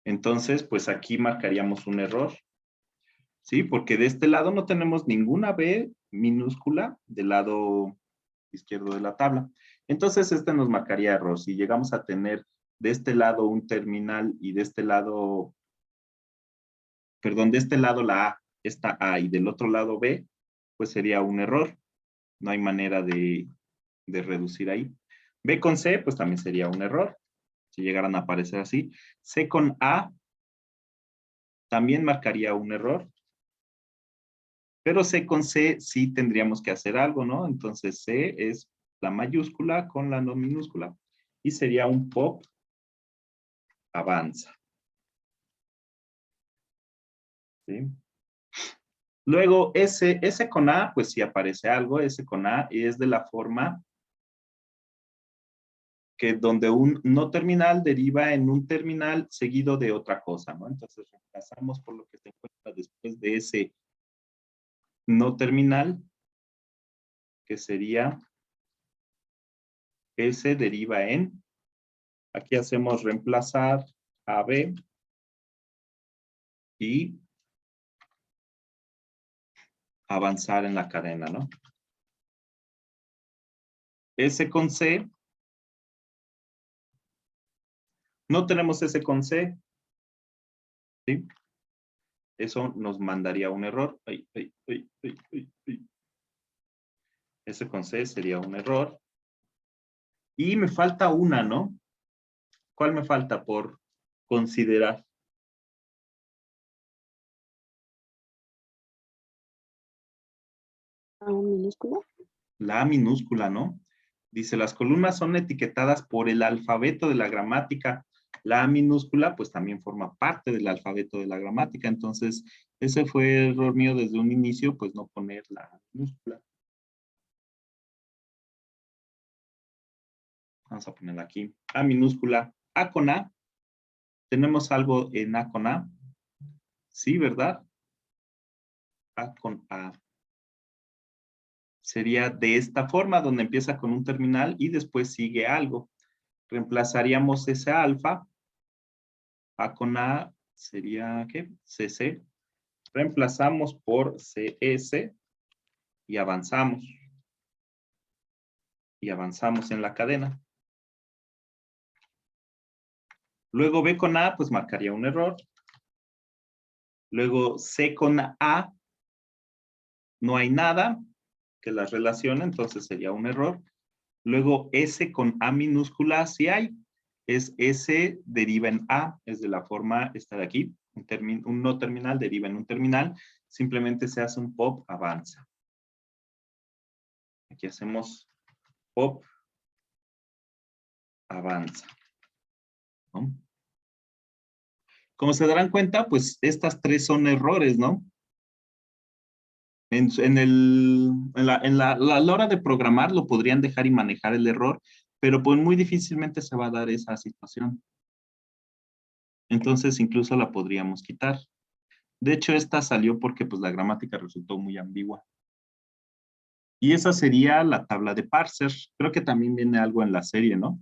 Entonces, pues aquí marcaríamos un error. ¿Sí? Porque de este lado no tenemos ninguna B minúscula del lado izquierdo de la tabla. Entonces, este nos marcaría error. Si llegamos a tener de este lado un terminal y de este lado, perdón, de este lado la A, esta A y del otro lado B, pues sería un error. No hay manera de reducir ahí. B con C, pues también sería un error. Si llegaran a aparecer así. C con A también marcaría un error. Pero C con C sí tendríamos que hacer algo, ¿no? Entonces C es la mayúscula con la no minúscula. Y sería un pop avanza. ¿Sí? Luego S con A, pues sí aparece algo, S con A, y es de la forma que donde un no terminal deriva en un terminal seguido de otra cosa, ¿no? Entonces reemplazamos por lo que se encuentra después de ese no terminal, que sería S deriva en, aquí hacemos reemplazar a B y avanzar en la cadena, ¿no? S con C, no tenemos S con C, ¿sí? Eso nos mandaría un error. S con C sería un error. Y me falta una, ¿no? ¿Cuál me falta por considerar? ¿A minúscula? La A minúscula, ¿no? Dice, las columnas son etiquetadas por el alfabeto de la gramática. La A minúscula, pues también forma parte del alfabeto de la gramática. Entonces, ese fue error mío desde un inicio, pues no poner la A minúscula. Vamos a ponerla aquí. A minúscula. A con A. ¿Tenemos algo en A con A? Sí, ¿verdad? A con A. Sería de esta forma, donde empieza con un terminal y después sigue algo. Reemplazaríamos ese alfa. A con A sería, ¿qué? CC. Reemplazamos por CS y avanzamos. Y avanzamos en la cadena. Luego B con A, pues marcaría un error. Luego C con A, no hay nada que las relacione, entonces sería un error. Luego S con A minúscula, sí hay. Es S deriva en A, es de la forma esta de aquí. Un no terminal deriva en un terminal. Simplemente se hace un pop avanza. Aquí hacemos pop avanza, ¿no? Como se darán cuenta, pues estas tres son errores, ¿no? A la hora de programar lo podrían dejar y manejar el error, pero pues muy difícilmente se va a dar esa situación. Entonces incluso la podríamos quitar. De hecho, esta salió porque pues la gramática resultó muy ambigua. Y esa sería la tabla de parser. Creo que también viene algo en la serie, ¿no?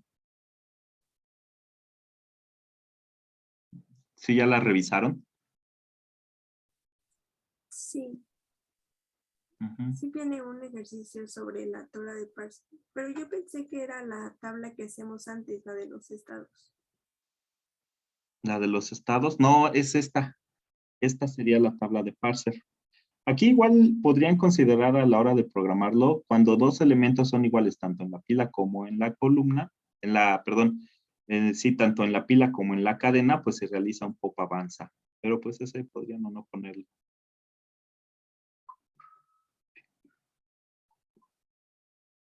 ¿Sí ya la revisaron? Sí. Uh-huh. Sí viene un ejercicio sobre la tabla de parser, pero yo pensé que era la tabla que hacíamos antes, la de los estados. La de los estados, no, es esta. Esta sería la tabla de parser. Aquí igual podrían considerar a la hora de programarlo cuando dos elementos son iguales tanto en la pila como en la columna, sí, tanto en la pila como en la cadena, pues se realiza un pop avanza. Pero pues ese podrían o no ponerlo.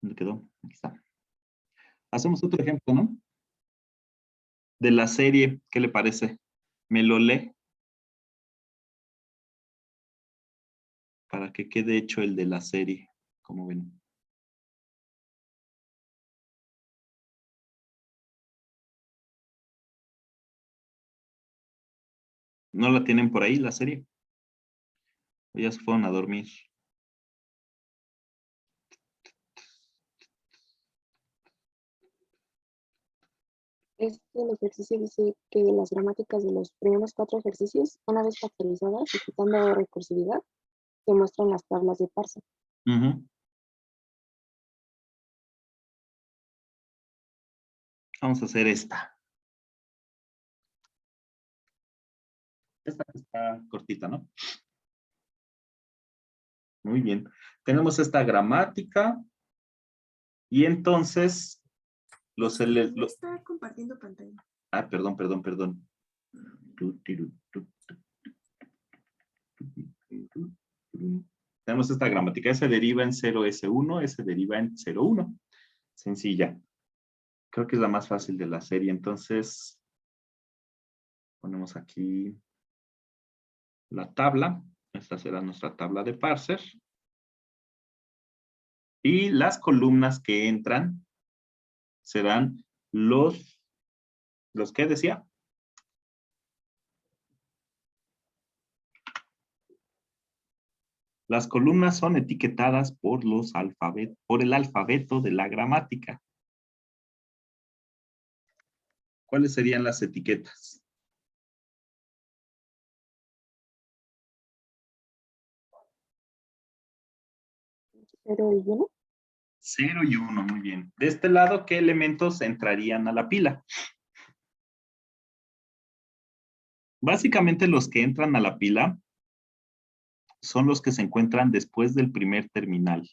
¿Dónde quedó? Aquí está. Hacemos otro ejemplo, ¿no? De la serie, ¿qué le parece? ¿Me lo lee? que quede hecho el de la serie, como ven. ¿No la tienen por ahí, la serie? ¿O ya se fueron a dormir? El ejercicio dice que de las gramáticas de los primeros 4 ejercicios, una vez factorizadas y quitando recursividad, se muestran las tablas de parser. Ujú. Vamos a hacer esta. Esta que está cortita, ¿no? Muy bien. Tenemos esta gramática. Y entonces, No está compartiendo pantalla. Ah, perdón. Tenemos esta gramática. S deriva en 0S1, S deriva en 0,1. Sencilla. Creo que es la más fácil de la serie. Entonces, ponemos aquí la tabla. Esta será nuestra tabla de parser. Y las columnas que entran serán los ¿qué decía? Las columnas son etiquetadas por el alfabeto de la gramática. ¿Cuáles serían las etiquetas? 0 y 1. 0 y 1, muy bien. De este lado, ¿qué elementos entrarían a la pila? Básicamente los que entran a la pila son los que se encuentran después del primer terminal.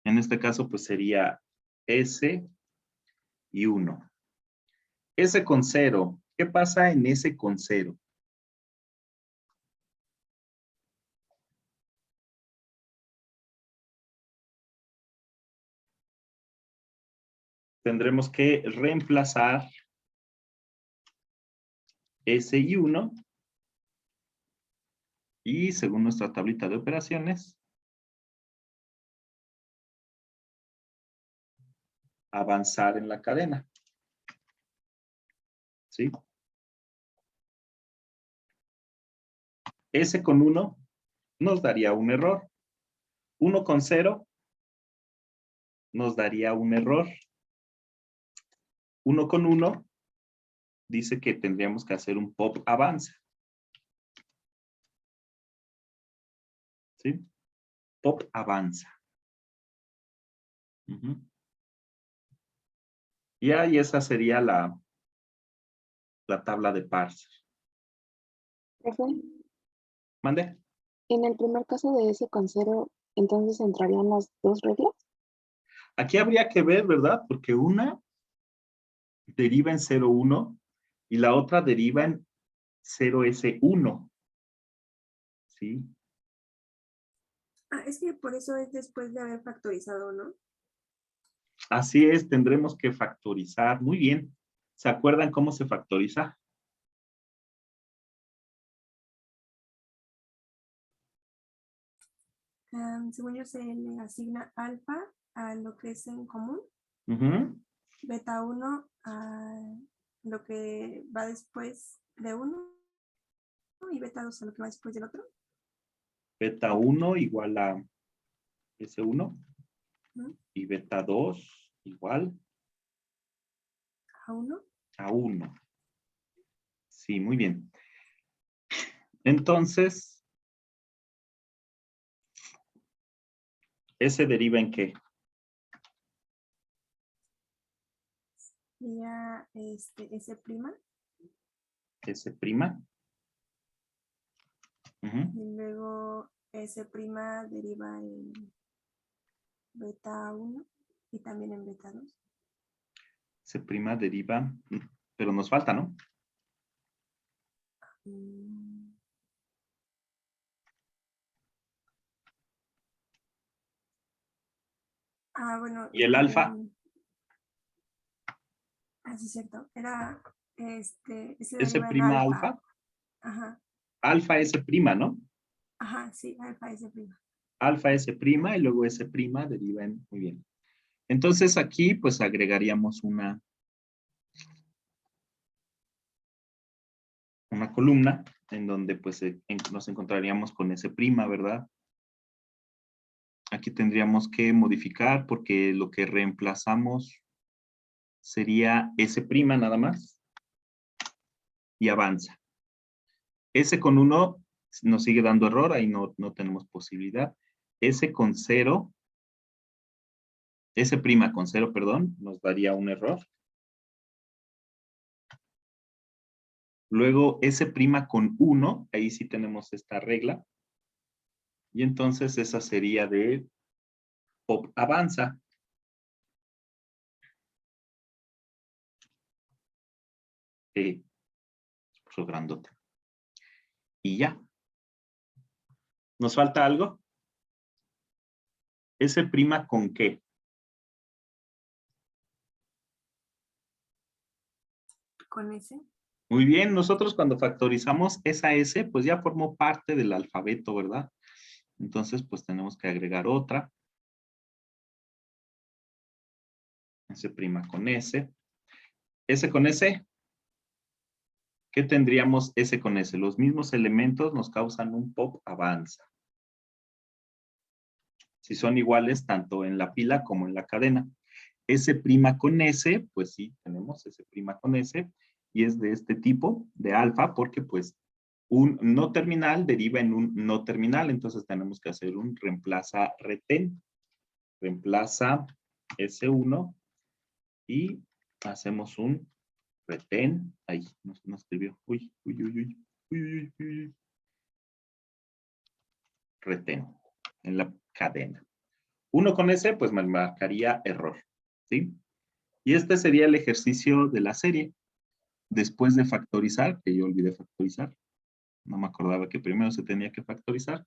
En este caso, pues sería S y 1. S con 0. ¿Qué pasa en S con 0? Tendremos que reemplazar S y 1. Y según nuestra tablita de operaciones, avanzar en la cadena. ¿Sí? S con 1 nos daría un error. 1 con 0 nos daría un error. 1 con 1 dice que tendríamos que hacer un pop avanza. ¿Sí? Pop avanza. Y ahí esa sería la tabla de parser. Profe, ¿Mande? en el primer caso de S con 0, entonces entrarían las 2 reglas. Aquí habría que ver, ¿verdad? Porque una deriva en 0,1 y la otra deriva en 0S1. ¿Sí? Ah, es que por eso es después de haber factorizado, ¿no? Así es, tendremos que factorizar. Muy bien. ¿Se acuerdan cómo se factoriza? Según yo se le asigna alfa a lo que es en común, beta 1 a lo que va después de 1 y beta 2 a lo que va después del otro. Beta 1 igual a S1 y beta 2 igual a 1. A 1. Sí, muy bien. Entonces, ¿S deriva en qué? Sería S prima. S prima. Y luego S prima deriva en beta 1 y también en beta 2. S prima deriva, pero nos falta, ¿no? Ah, bueno. ¿Y el alfa? Ah, sí, es cierto. Era, S prima alfa. Ajá. alfa S', ¿no? Ajá, sí, alfa S'. Alfa S' y luego S' deriva en, muy bien. Entonces aquí pues agregaríamos una columna en donde pues nos encontraríamos con S', ¿verdad? Aquí tendríamos que modificar porque lo que reemplazamos sería S' nada más y avanza. S con 1 nos sigue dando error, ahí no tenemos posibilidad. S con 0, S' con 0, perdón, nos daría un error. Luego S' con 1, ahí sí tenemos esta regla. Y entonces esa sería de pop avanza. Puso grandote. Y ya. ¿Nos falta algo? S' con qué? Con S. Muy bien, nosotros cuando factorizamos esa S, pues ya formó parte del alfabeto, ¿verdad? Entonces, pues tenemos que agregar otra. S' con S. S con S. ¿Qué tendríamos S con S? Los mismos elementos nos causan un pop avanza. Si son iguales tanto en la pila como en la cadena. S' con S, pues sí, tenemos S' con S, y es de este tipo, de alfa, porque pues un no terminal deriva en un no terminal, entonces tenemos que hacer un reemplaza retén. Reemplaza S1 y hacemos un retén. Ahí, no escribió. Uy. Retén en la cadena. 1 con S, pues me marcaría error, ¿sí? Y este sería el ejercicio de la serie. Después de factorizar, que yo olvidé factorizar, no me acordaba que primero se tenía que factorizar,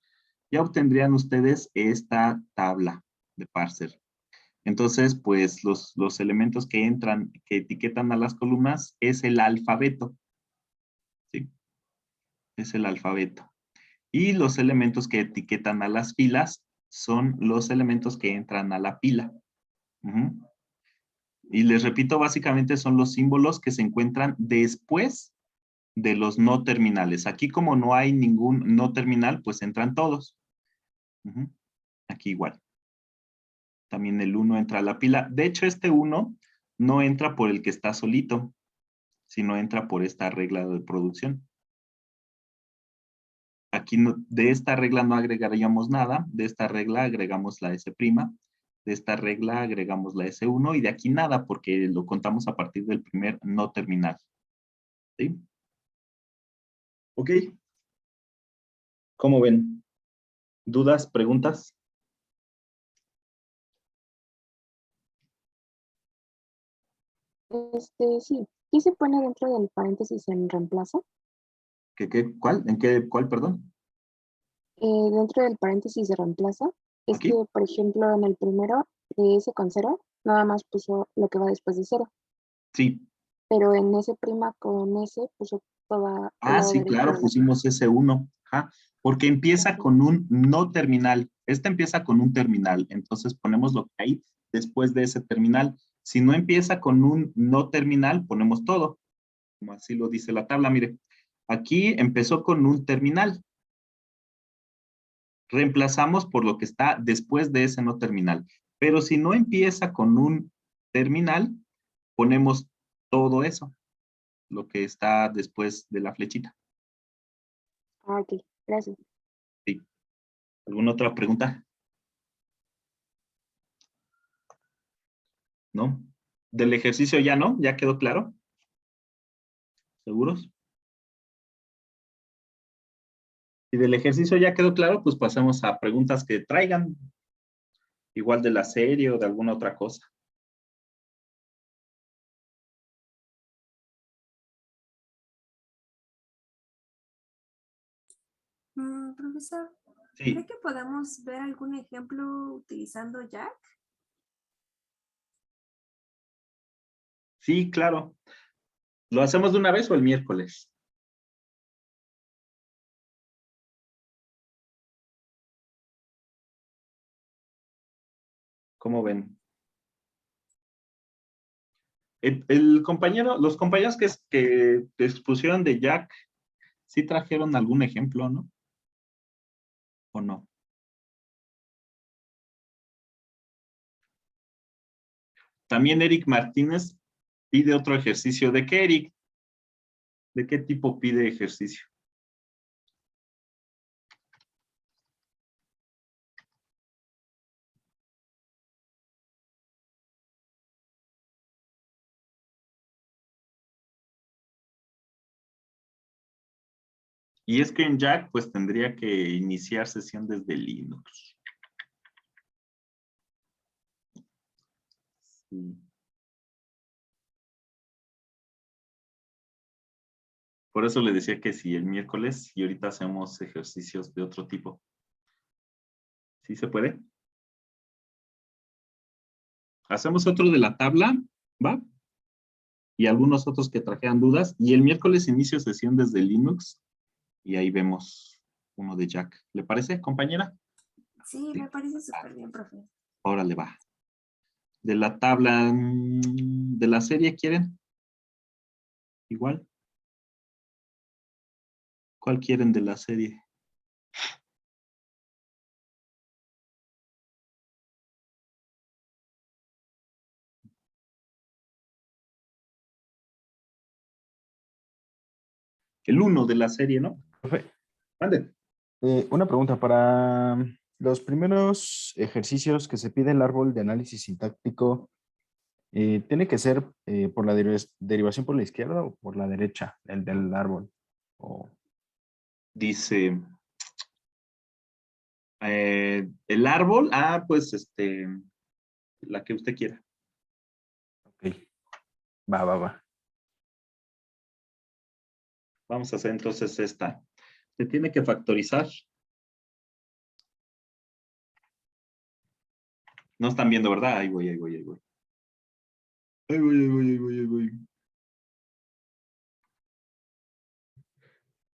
ya obtendrían ustedes esta tabla de parser. Entonces, pues los elementos que entran, que etiquetan a las columnas, es el alfabeto, ¿sí? Es el alfabeto. Y los elementos que etiquetan a las filas son los elementos que entran a la pila. Y les repito, básicamente son los símbolos que se encuentran después de los no terminales. Aquí como no hay ningún no terminal, pues entran todos. Aquí igual. También el 1 entra a la pila. De hecho, este 1 no entra por el que está solito, sino entra por esta regla de producción. Aquí de esta regla no agregaríamos nada, de esta regla agregamos la S', de esta regla agregamos la S1 y de aquí nada porque lo contamos a partir del primer no terminal. ¿Sí? ¿Ok? ¿Cómo ven? ¿Dudas? ¿Preguntas? Sí. ¿Qué se pone dentro del paréntesis en reemplaza? ¿Cuál? ¿Cuál, perdón? Dentro del paréntesis de reemplaza, es ¿Aquí? que, por ejemplo, en el primero, de S con 0, nada más puso lo que va después de 0. Sí. Pero en S' con S puso toda el lado Sí, derecho claro, de la pusimos S1. Porque empieza con un no terminal. Este empieza con un terminal. Entonces ponemos lo que hay después de ese terminal. Si no empieza con un no terminal, ponemos todo. Como así lo dice la tabla, mire. Aquí empezó con un terminal. Reemplazamos por lo que está después de ese no terminal. Pero si no empieza con un terminal, ponemos todo eso, lo que está después de la flechita. Ok, gracias. Sí. ¿Alguna otra pregunta? ¿No? Del ejercicio ya no, ¿ya quedó claro? ¿Seguros? Si del ejercicio ya quedó claro, pues pasemos a preguntas que traigan, igual de la serie o de alguna otra cosa. Profesor, Sí. ¿cree que podamos ver algún ejemplo utilizando Jack? Sí, claro. ¿Lo hacemos de una vez o el miércoles? ¿Cómo ven? El compañero, los compañeros que te expusieron de Jack, ¿sí trajeron algún ejemplo, no? ¿O no? También Eric Martínez pide otro ejercicio. ¿De qué, Eric? ¿De qué tipo pide ejercicio? Y es que en Jack, pues tendría que iniciar sesión desde Linux. Sí. Por eso le decía que sí, el miércoles, y ahorita hacemos ejercicios de otro tipo. ¿Sí se puede? Hacemos otro de la tabla, ¿va? Y algunos otros que trajeran dudas. Y el miércoles inicio sesión desde Linux. Y ahí vemos uno de Jack. ¿Le parece, compañera? Sí, me parece súper bien, profe. Órale, va. De la tabla, de la serie, ¿quieren? Igual. ¿Cuál quieren de la serie? El 1 de la serie, ¿no? Profe, Mande. una pregunta para los primeros ejercicios que se pide el árbol de análisis sintáctico, ¿tiene que ser por la derivación por la izquierda o por la derecha, el del árbol? O... Dice, el árbol, pues la que usted quiera. Ok, va. Vamos a hacer entonces esta. Se tiene que factorizar. No están viendo, ¿verdad? Ahí voy. Ahí voy.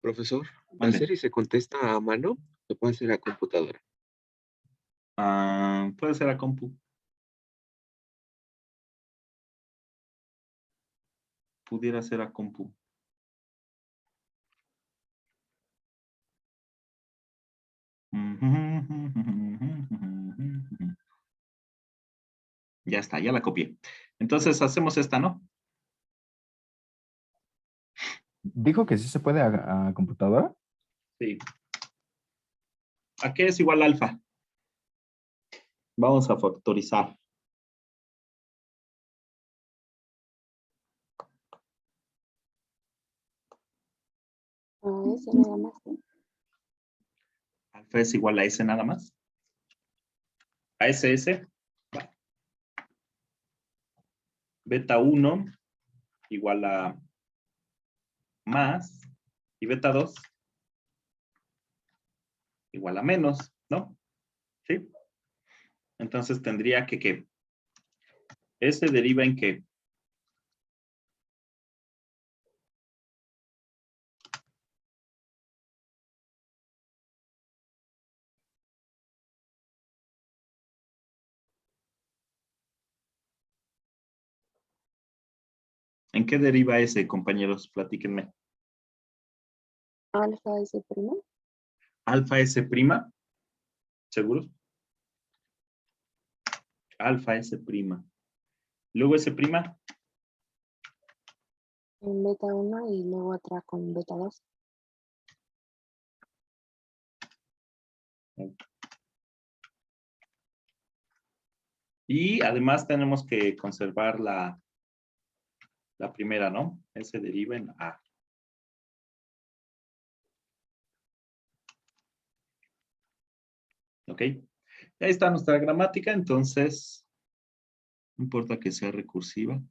Profesor, ¿la Mande. serie se contesta a mano o puede ser a computadora? Puede ser a compu. Pudiera ser a compu. Ya está, ya la copié. Entonces hacemos esta, ¿no? ¿Dijo que sí se puede a computadora? Sí. ¿A qué es igual alfa? Vamos a factorizar. A ese nada más. Alfa es igual a S nada más. A SS. Beta 1 igual a más. Y beta 2 igual a menos, ¿no? ¿Sí? Entonces tendría que S deriva en qué. ¿En qué deriva S, compañeros? Platíquenme. Alfa S prima. Alfa S prima. ¿Seguros? Alfa S prima. Luego S prima. En beta 1 y luego otra con beta 2. Y además tenemos que conservar la primera, ¿no? S deriva en A. ¿Ok? Ahí está nuestra gramática, entonces no importa que sea recursiva.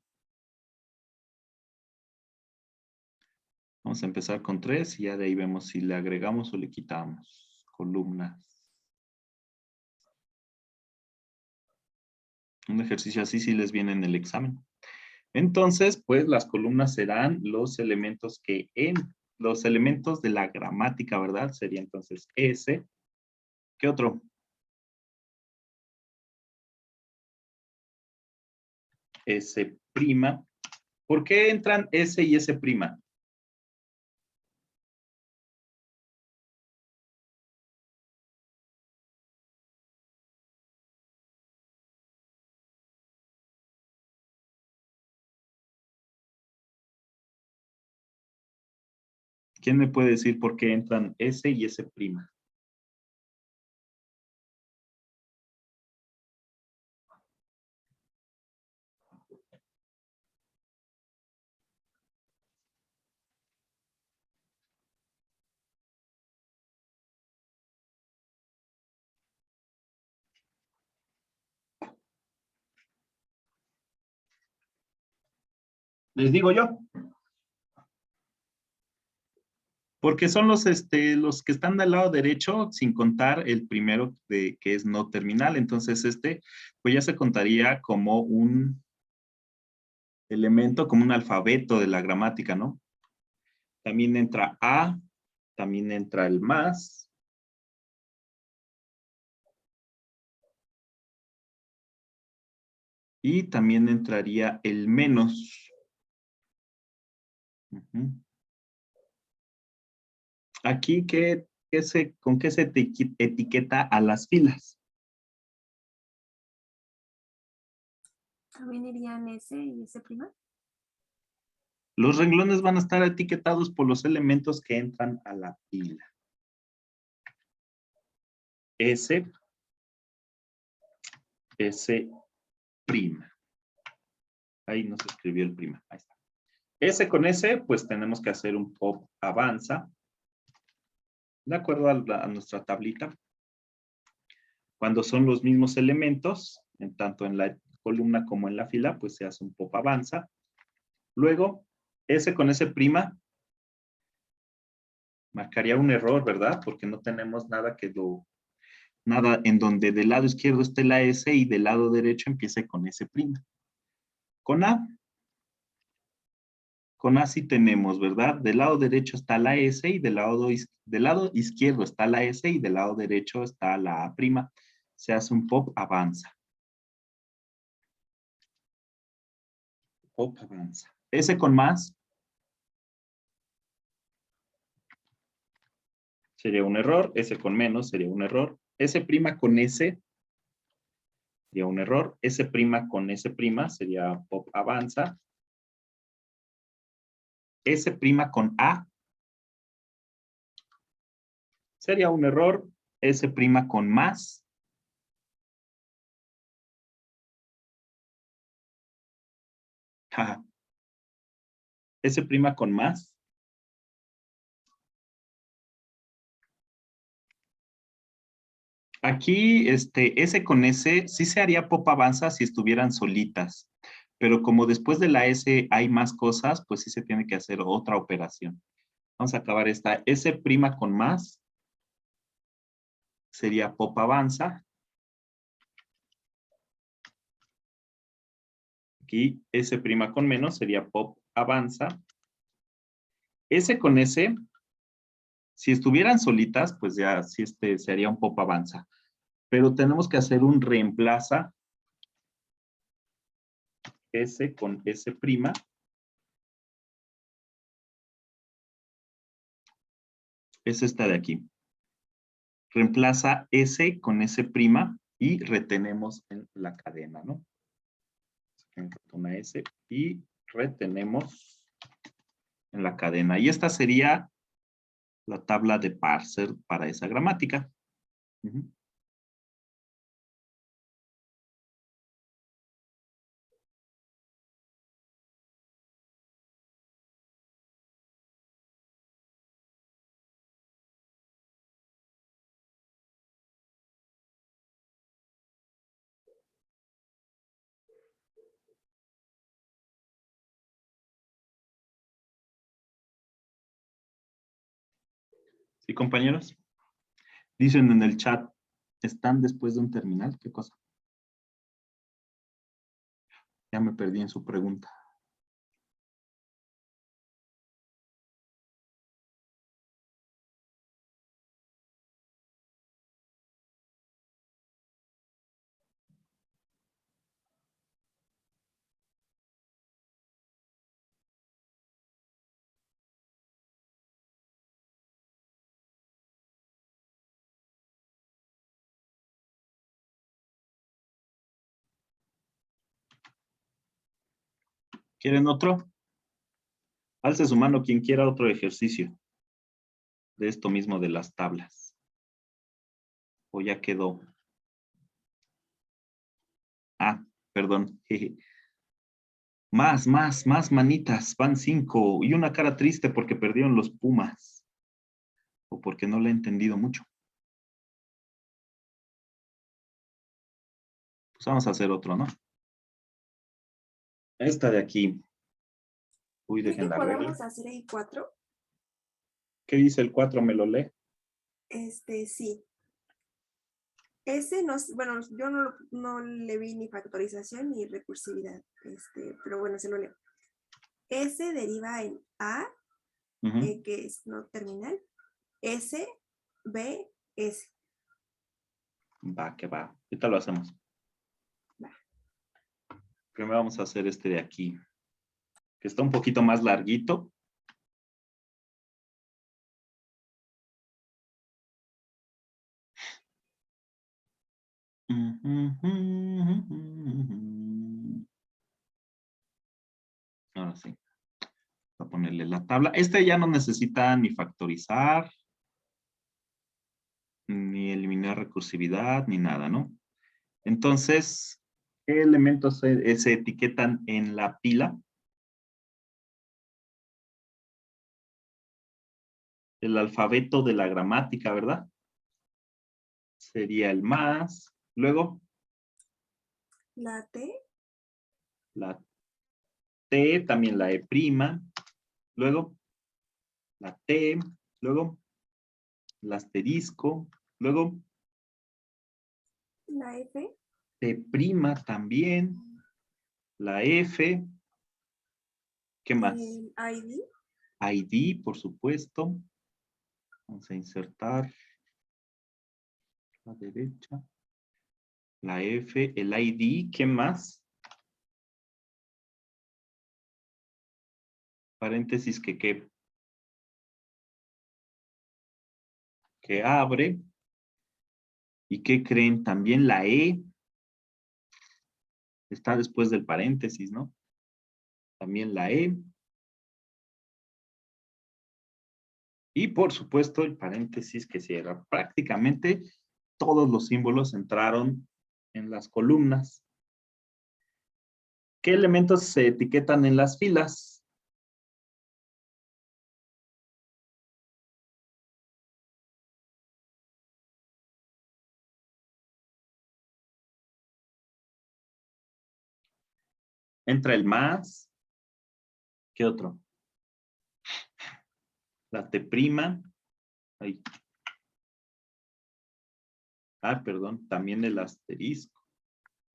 Vamos a empezar con 3 y ya de ahí vemos si le agregamos o le quitamos columnas. Un ejercicio así sí les viene en el examen. Entonces, pues las columnas serán los elementos los elementos de la gramática, ¿verdad? Sería entonces S. ¿Qué otro? S'. ¿Por qué entran S y S'? ¿Quién me puede decir por qué entran S y S'? Les digo yo. Porque son los que están del lado derecho, sin contar el primero que es no terminal. Entonces, pues ya se contaría como un elemento, como un alfabeto de la gramática, ¿no? También entra a, también entra el más. Y también entraría el menos. Aquí, ¿con qué se etiqueta a las filas? ¿También irían S y S'? Los renglones van a estar etiquetados por los elementos que entran a la fila. S'. Ahí no se escribió el prima. Ahí está. S con S, pues tenemos que hacer un pop avanza. De acuerdo a nuestra tablita. Cuando son los mismos elementos, tanto en la columna como en la fila, pues se hace un pop avanza. Luego, S con S', marcaría un error, ¿verdad? Porque no tenemos nada nada en donde del lado izquierdo esté la S y del lado derecho empiece con S'. Con A sí tenemos, ¿verdad? Del lado derecho está la S y del lado izquierdo está la S y del lado derecho está la A'. Se hace un pop avanza. Pop avanza. S con más. Sería un error. S con menos sería un error. S' con S sería un error. S' con S' sería pop avanza. S' con A sería un error. S' con más. S' con más. Aquí, S con S sí se haría pop avanza si estuvieran solitas. Pero como después de la S hay más cosas, pues sí se tiene que hacer otra operación. Vamos a acabar esta. S' con más sería pop avanza. Aquí S' con menos sería pop avanza. S con S, si estuvieran solitas, pues ya sí sería un pop avanza. Pero tenemos que hacer un reemplaza S con S'. Es esta de aquí. Reemplaza S con S' y retenemos en la cadena, ¿no? Una S y retenemos en la cadena. Y esta sería la tabla de parser para esa gramática. ¿Sí, compañeros? Dicen en el chat, ¿están después de un terminal? ¿Qué cosa? Ya me perdí en su pregunta. ¿Quieren otro? Alce su mano quien quiera otro ejercicio de esto mismo de las tablas. O ya quedó. Ah, perdón. Jeje. Más manitas. Van 5. Y una cara triste porque perdieron los Pumas. O porque no le he entendido mucho. Pues vamos a hacer otro, ¿no? Esta de aquí. Uy, ¿Cree que dejen la regla. podamos hacer el 4? ¿Qué dice el 4? ¿Me lo lee? Sí. Ese no, bueno, yo no le vi ni factorización ni recursividad, pero bueno, se lo leo. S deriva en A, que es no terminal, S, B, S. Va, que va. Ahorita lo hacemos. Va. Primero vamos a hacer este de aquí, que está un poquito más larguito. Ahora sí. Voy a ponerle la tabla. Este ya no necesita ni factorizar, ni eliminar recursividad, ni nada, ¿no? Entonces, ¿qué elementos se etiquetan en la pila? El alfabeto de la gramática, ¿verdad? Sería el más. Luego. La T. La T, también la E prima. Luego. La T. Luego. El asterisco. Luego. La F. T prima también. La F. ¿Qué más? ID. ID, por supuesto. Vamos a insertar la derecha. La F, el ID, ¿qué más? Paréntesis que abre. ¿Y qué creen? También la E está después del paréntesis, ¿no? También la E. Y por supuesto el paréntesis que cierra. Prácticamente todos los símbolos entraron en las columnas. ¿Qué elementos se etiquetan en las filas? Entra el más. ¿Qué otro? La T prima. Ahí. Ah, perdón, también el asterisco.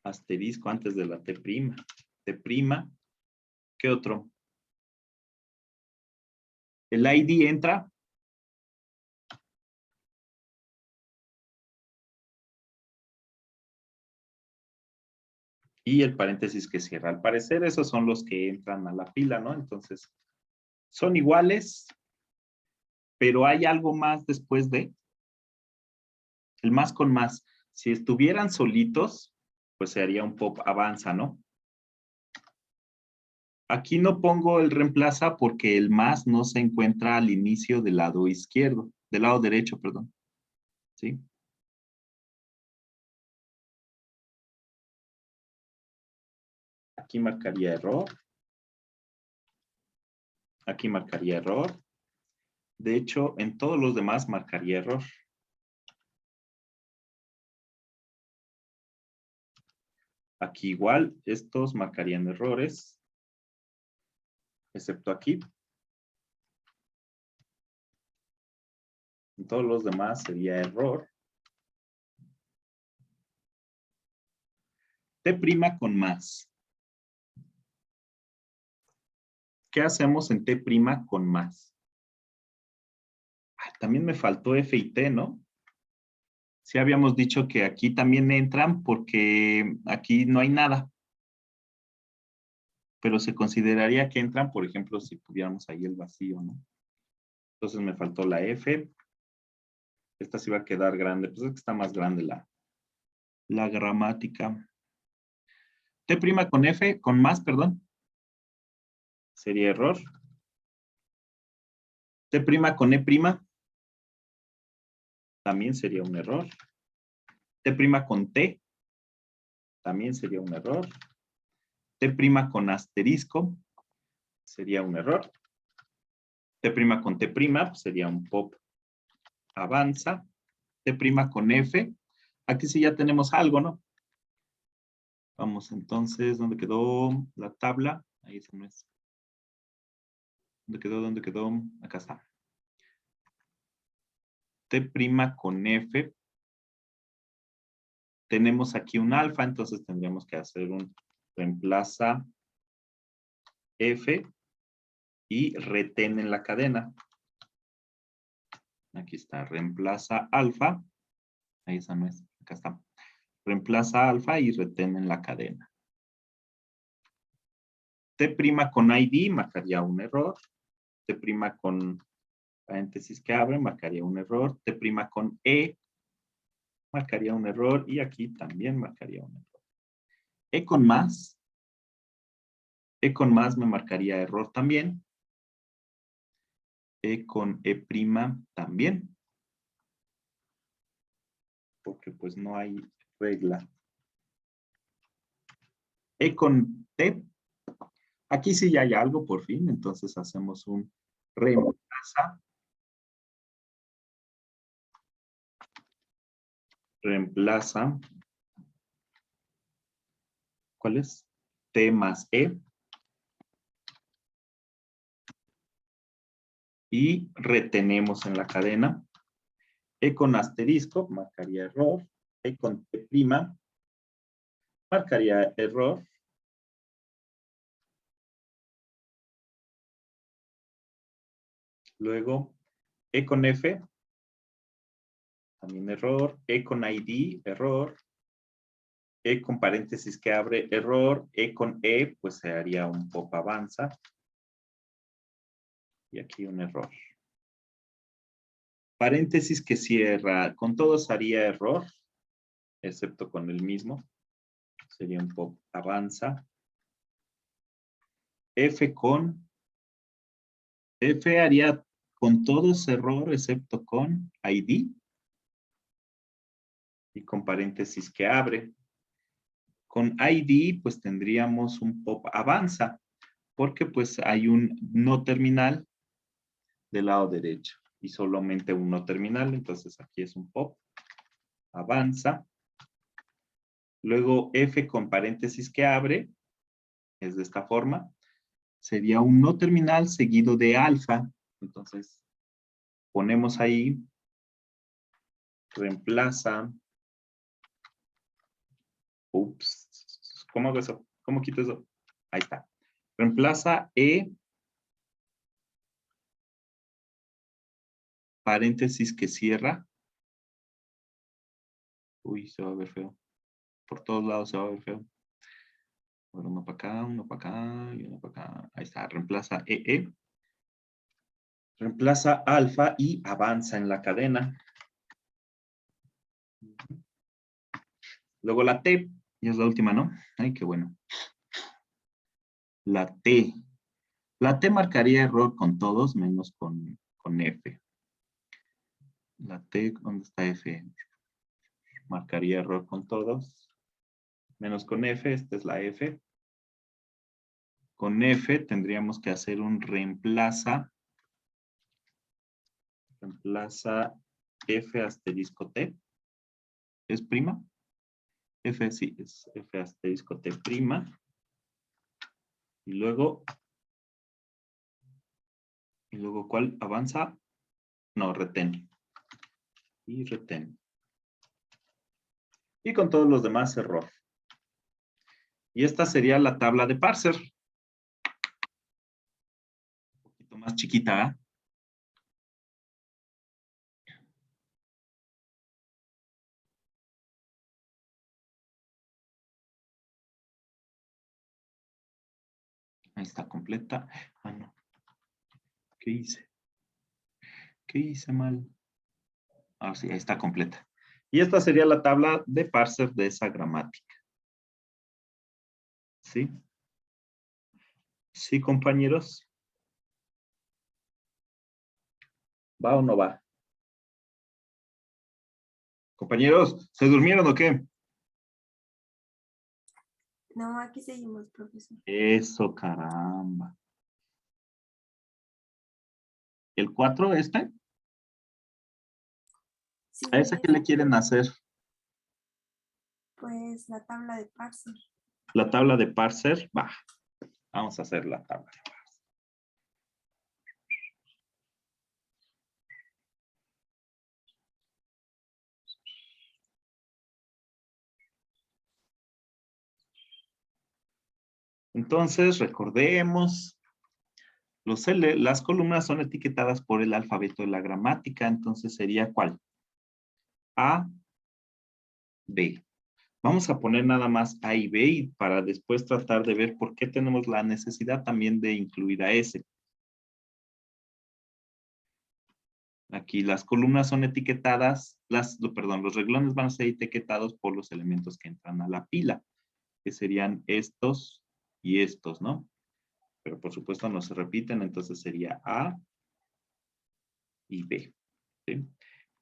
Asterisco antes de la T prima. T prima. ¿Qué otro? El ID entra. Y el paréntesis que cierra. Al parecer esos son los que entran a la fila, ¿no? Entonces, son iguales, pero hay algo más después de. El más con más. Si estuvieran solitos, pues se haría un pop avanza, ¿no? Aquí no pongo el reemplaza porque el más no se encuentra al inicio del lado izquierdo, del lado derecho, perdón. ¿Sí? Aquí marcaría error. Aquí marcaría error. De hecho, en todos los demás marcaría error. Aquí igual, estos marcarían errores. Excepto aquí. En todos los demás sería error. T' con más. ¿Qué hacemos en T' con más? También me faltó F y T, ¿no? Sí habíamos dicho que aquí también entran porque aquí no hay nada. Pero se consideraría que entran, por ejemplo, si pudiéramos ahí el vacío, ¿no? Entonces me faltó la F. Esta sí va a quedar grande. Pues es que está más grande la gramática. T' con F, con más, perdón. sería error. T' con E', también sería un error. T' con T, también sería un error. T' con asterisco, sería un error. T' con T', pues sería un pop avanza. T' con F, aquí sí ya tenemos algo, ¿no? Vamos entonces, ¿dónde quedó la tabla? Ahí se no es. ¿Dónde quedó? ¿Dónde quedó? Acá está. T' con F. Tenemos aquí un alfa, entonces tendríamos que hacer un reemplaza F y retén en la cadena. Aquí está, reemplaza alfa. Ahí esa no es, acá está. Reemplaza alfa y retén en la cadena. T' con ID marcaría un error. T' con paréntesis que abre marcaría un error. T' con E marcaría un error. Y aquí también marcaría un error. E con más me marcaría error también. E con E' también. Porque pues no hay regla. E con T. Aquí sí ya hay algo por fin, entonces hacemos un reemplaza. Reemplaza. ¿Cuál es? T más E. Y retenemos en la cadena. E con asterisco marcaría error. E con T' marcaría error. Luego, E con F, también error. E con ID, error. E con paréntesis que abre, error. E con E, pues se haría un pop avanza. Y aquí un error. Paréntesis que cierra, con todos haría error, excepto con el mismo. Sería un pop avanza. F haría con todos error, excepto con ID. Y con paréntesis que abre. Con ID, pues tendríamos un pop avanza, porque pues hay un no terminal del lado derecho y solamente un no terminal, entonces aquí es un pop avanza. Luego F con paréntesis que abre, es de esta forma, sería un no terminal seguido de alfa, entonces ponemos ahí, reemplaza, ups, ¿cómo hago eso? ¿Cómo quito eso? Ahí está. Reemplaza E, paréntesis que cierra. Uy, se va a ver feo. Por todos lados se va a ver feo. Bueno, uno para acá y uno para acá. Ahí está, reemplaza EE. Reemplaza alfa y avanza en la cadena. Luego la T, y es la última, ¿no? Ay, qué bueno. La T. La T marcaría error con todos, menos con F. La T, ¿dónde está F? Marcaría error con todos, menos con F, esta es la F. Con F tendríamos que hacer un reemplaza. Reemplaza F asterisco T. ¿Es prima? F sí, es F asterisco T prima. Y luego, ¿cuál avanza? No, retén. Y retén. Y con todos los demás, error. Y esta sería la tabla de parser. Un poquito más chiquita, ¿eh? Ahí está completa. Ah, no. ¿Qué hice? ¿Qué hice mal? Ah, sí, ahí está completa. Y esta sería la tabla de parser de esa gramática. ¿Sí? Sí, compañeros. ¿Va o no va? Compañeros, ¿se durmieron o qué? No, aquí seguimos, profesor. Eso, caramba. ¿El 4 este? Sí, ¿A ese qué le quieren hacer? pues la tabla de parser. La tabla de parser, va. Vamos a hacer la tabla de parser. Entonces, recordemos, las columnas son etiquetadas por el alfabeto de la gramática, entonces sería ¿cuál? A, B. Vamos a poner nada más A y B y para después tratar de ver por qué tenemos la necesidad también de incluir a S. Aquí las columnas son etiquetadas, los renglones van a ser etiquetados por los elementos que entran a la pila, que serían estos y estos, ¿no? Pero por supuesto no se repiten, entonces sería A y B. ¿Sí?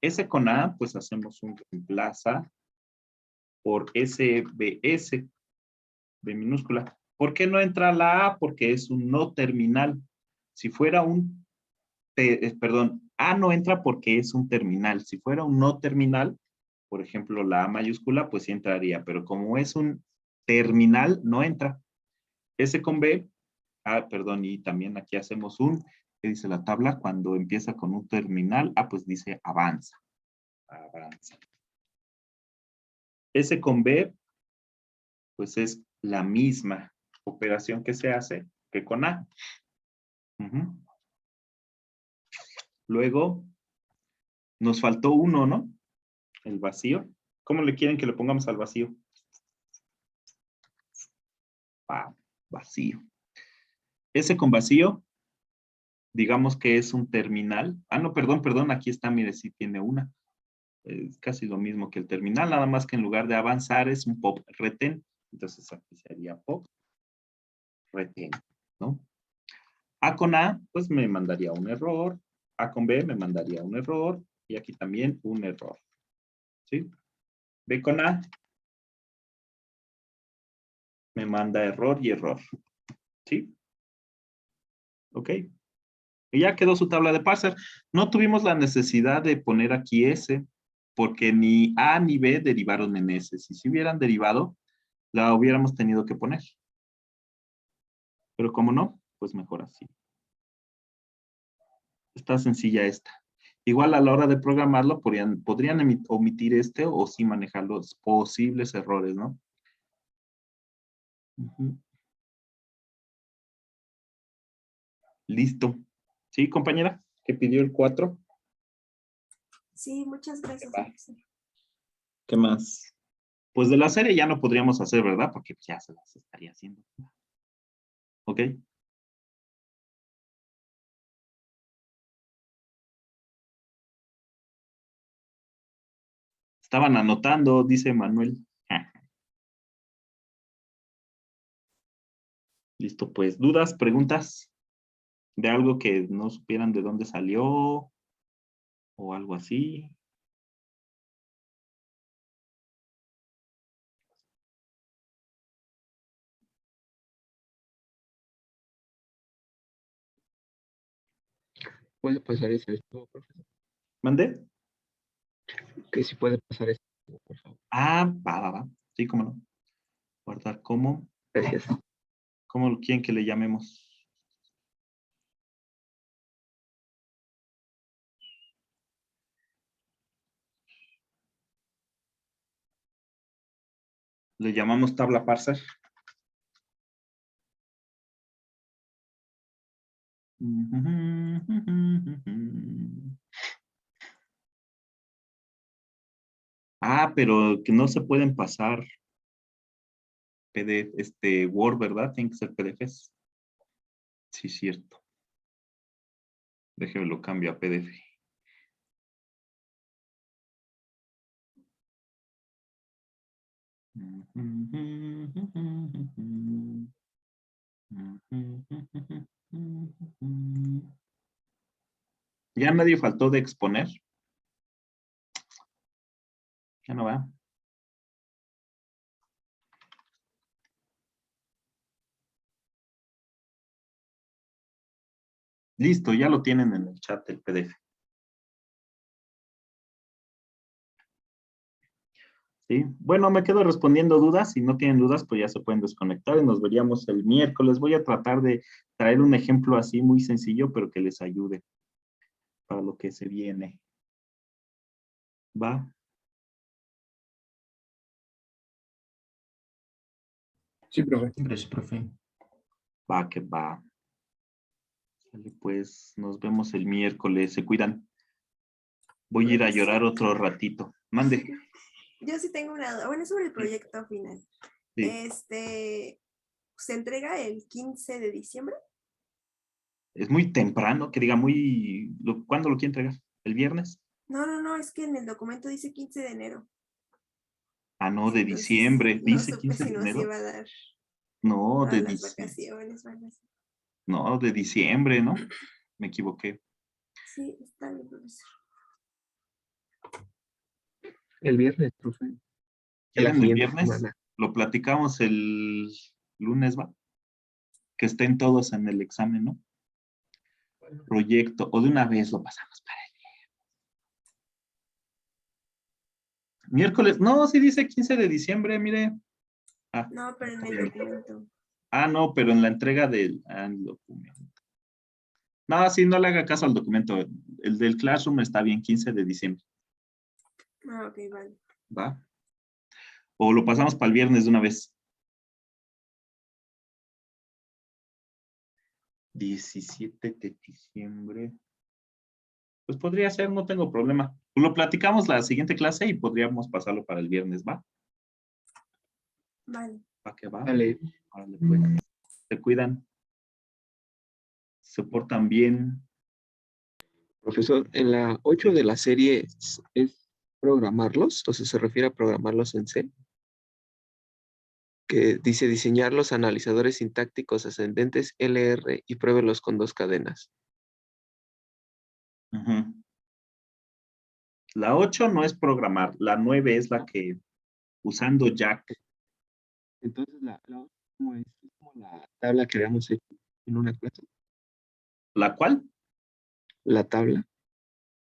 S con A, pues hacemos un reemplaza por SBS, B minúscula. ¿Por qué no entra la A? Porque es un no terminal. Si fuera un, A no entra porque es un terminal. Si fuera un no terminal, por ejemplo, la A mayúscula, pues sí entraría, pero como es un terminal, no entra. S con B, y también aquí hacemos ¿qué dice la tabla? Cuando empieza con un terminal, pues dice avanza. Avanza. S con B, pues es la misma operación que se hace que con A. Luego, nos faltó uno, ¿no? El vacío. ¿Cómo le quieren que le pongamos al vacío? Vacío. S con vacío, digamos que es un terminal. No, perdón, aquí está, mire, sí tiene una. Es casi lo mismo que el terminal, nada más que en lugar de avanzar es un pop retén. Entonces aquí sería pop retén, ¿no? A con A, pues me mandaría un error. A con B me mandaría un error. Y aquí también un error. ¿Sí? B con A me manda error y error. ¿Sí? Ok. Y ya quedó su tabla de parser. No tuvimos la necesidad de poner aquí S, porque ni A ni B derivaron en S. Si hubieran derivado, la hubiéramos tenido que poner. Pero como no, pues mejor así. Está sencilla esta. Igual a la hora de programarlo, podrían omitir este o sí manejar los posibles errores, ¿no? Listo. ¿Sí, compañera? ¿Qué pidió el 4? Sí, muchas gracias, profesor. ¿Qué más? Pues de la serie ya no podríamos hacer, ¿verdad? Porque ya se las estaría haciendo. ¿Ok? Estaban anotando, dice Manuel. Listo, pues, ¿dudas, preguntas de algo que no supieran de dónde salió o algo así? ¿Puede pasar ese esto, profesor? ¿Mandé? Que si puede pasar esto, por favor. Va. Sí, cómo no. Guardar como. Gracias. ¿Cómo quieren que le llamemos? ¿Le llamamos tabla parser? Pero que no se pueden pasar PDF, Word, ¿verdad? Tienen que ser PDFs. Sí, cierto. Déjeme lo cambio a PDF. ¿Ya nadie faltó de exponer? Ya no va. Listo, ya lo tienen en el chat el PDF. ¿Sí? Bueno, me quedo respondiendo dudas. Si no tienen dudas, pues ya se pueden desconectar y nos veríamos el miércoles. Voy a tratar de traer un ejemplo así muy sencillo, pero que les ayude para lo que se viene. ¿Va? Sí, profe. Siempre, profe. Va, que va. Vale, pues nos vemos el miércoles. Se cuidan. Voy a ir a llorar otro ratito. Mande. Yo sí tengo una duda. Bueno, sobre el proyecto final. Sí. ¿Se entrega el 15 de diciembre? Es muy temprano, que diga ¿cuándo lo quiere entregar? ¿El viernes? No, es que en el documento dice 15 de enero. Ah, no, de Entonces, diciembre. no ¿Dice supe 15 si de nos enero? iba a dar No, todas de las diciembre. vacaciones. Bueno, sí. No, de diciembre, ¿no? Me equivoqué. Sí, está bien, profesor. El viernes, profe. De la ¿Quieren el siguiente viernes? semana. Lo platicamos el lunes, ¿va? Que estén todos en el examen, ¿no? Proyecto, o de una vez lo pasamos para el miércoles. No, sí dice 15 de diciembre, mire. Ah, No, pero en el documento. no, pero en la entrega del documento. No, sí, no le haga caso al documento. El del Classroom está bien, 15 de diciembre. Ah, ok, vale. ¿Va? O lo pasamos para el viernes de una vez. 17 de diciembre. Pues podría ser, no tengo problema. Lo platicamos la siguiente clase y podríamos pasarlo para el viernes, ¿va? Vale. ¿Va que va? Vale. Órale, pues. Se cuidan. Se portan bien. Profesor, en la 8 de la serie es programarlos, o sea, se refiere a programarlos en C, que dice diseñar los analizadores sintácticos ascendentes LR y pruébelos con 2 cadenas. Ujú. La 8 no es programar, la 9 es la que usando Jack. Entonces, la 8 es como la tabla que habíamos hecho en una clase. ¿La cual? La tabla.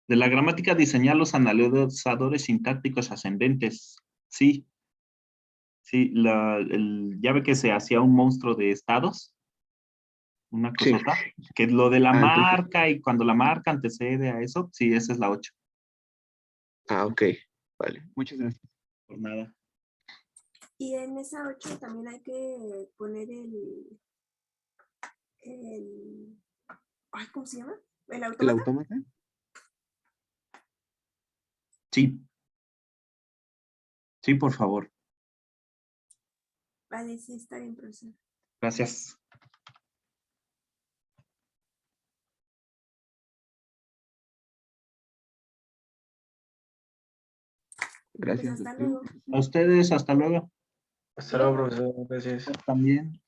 De la gramática diseñar los analizadores sintácticos ascendentes. Sí. Sí, ya ve que se hacía un monstruo de estados. Una Sí. cosota. Que lo de la Entonces, marca y cuando la marca antecede a eso, sí, esa es la 8. ok. Vale. Muchas gracias. Por nada. Y en esa 8 también hay que poner ay, ¿cómo se llama? ¿El autómata? ¿El autómata? Sí. Sí, por favor. Vale, sí, está bien, profesor. Gracias. Gracias. Pues hasta luego. A ustedes, hasta luego. Hasta luego, profesor. Gracias. También.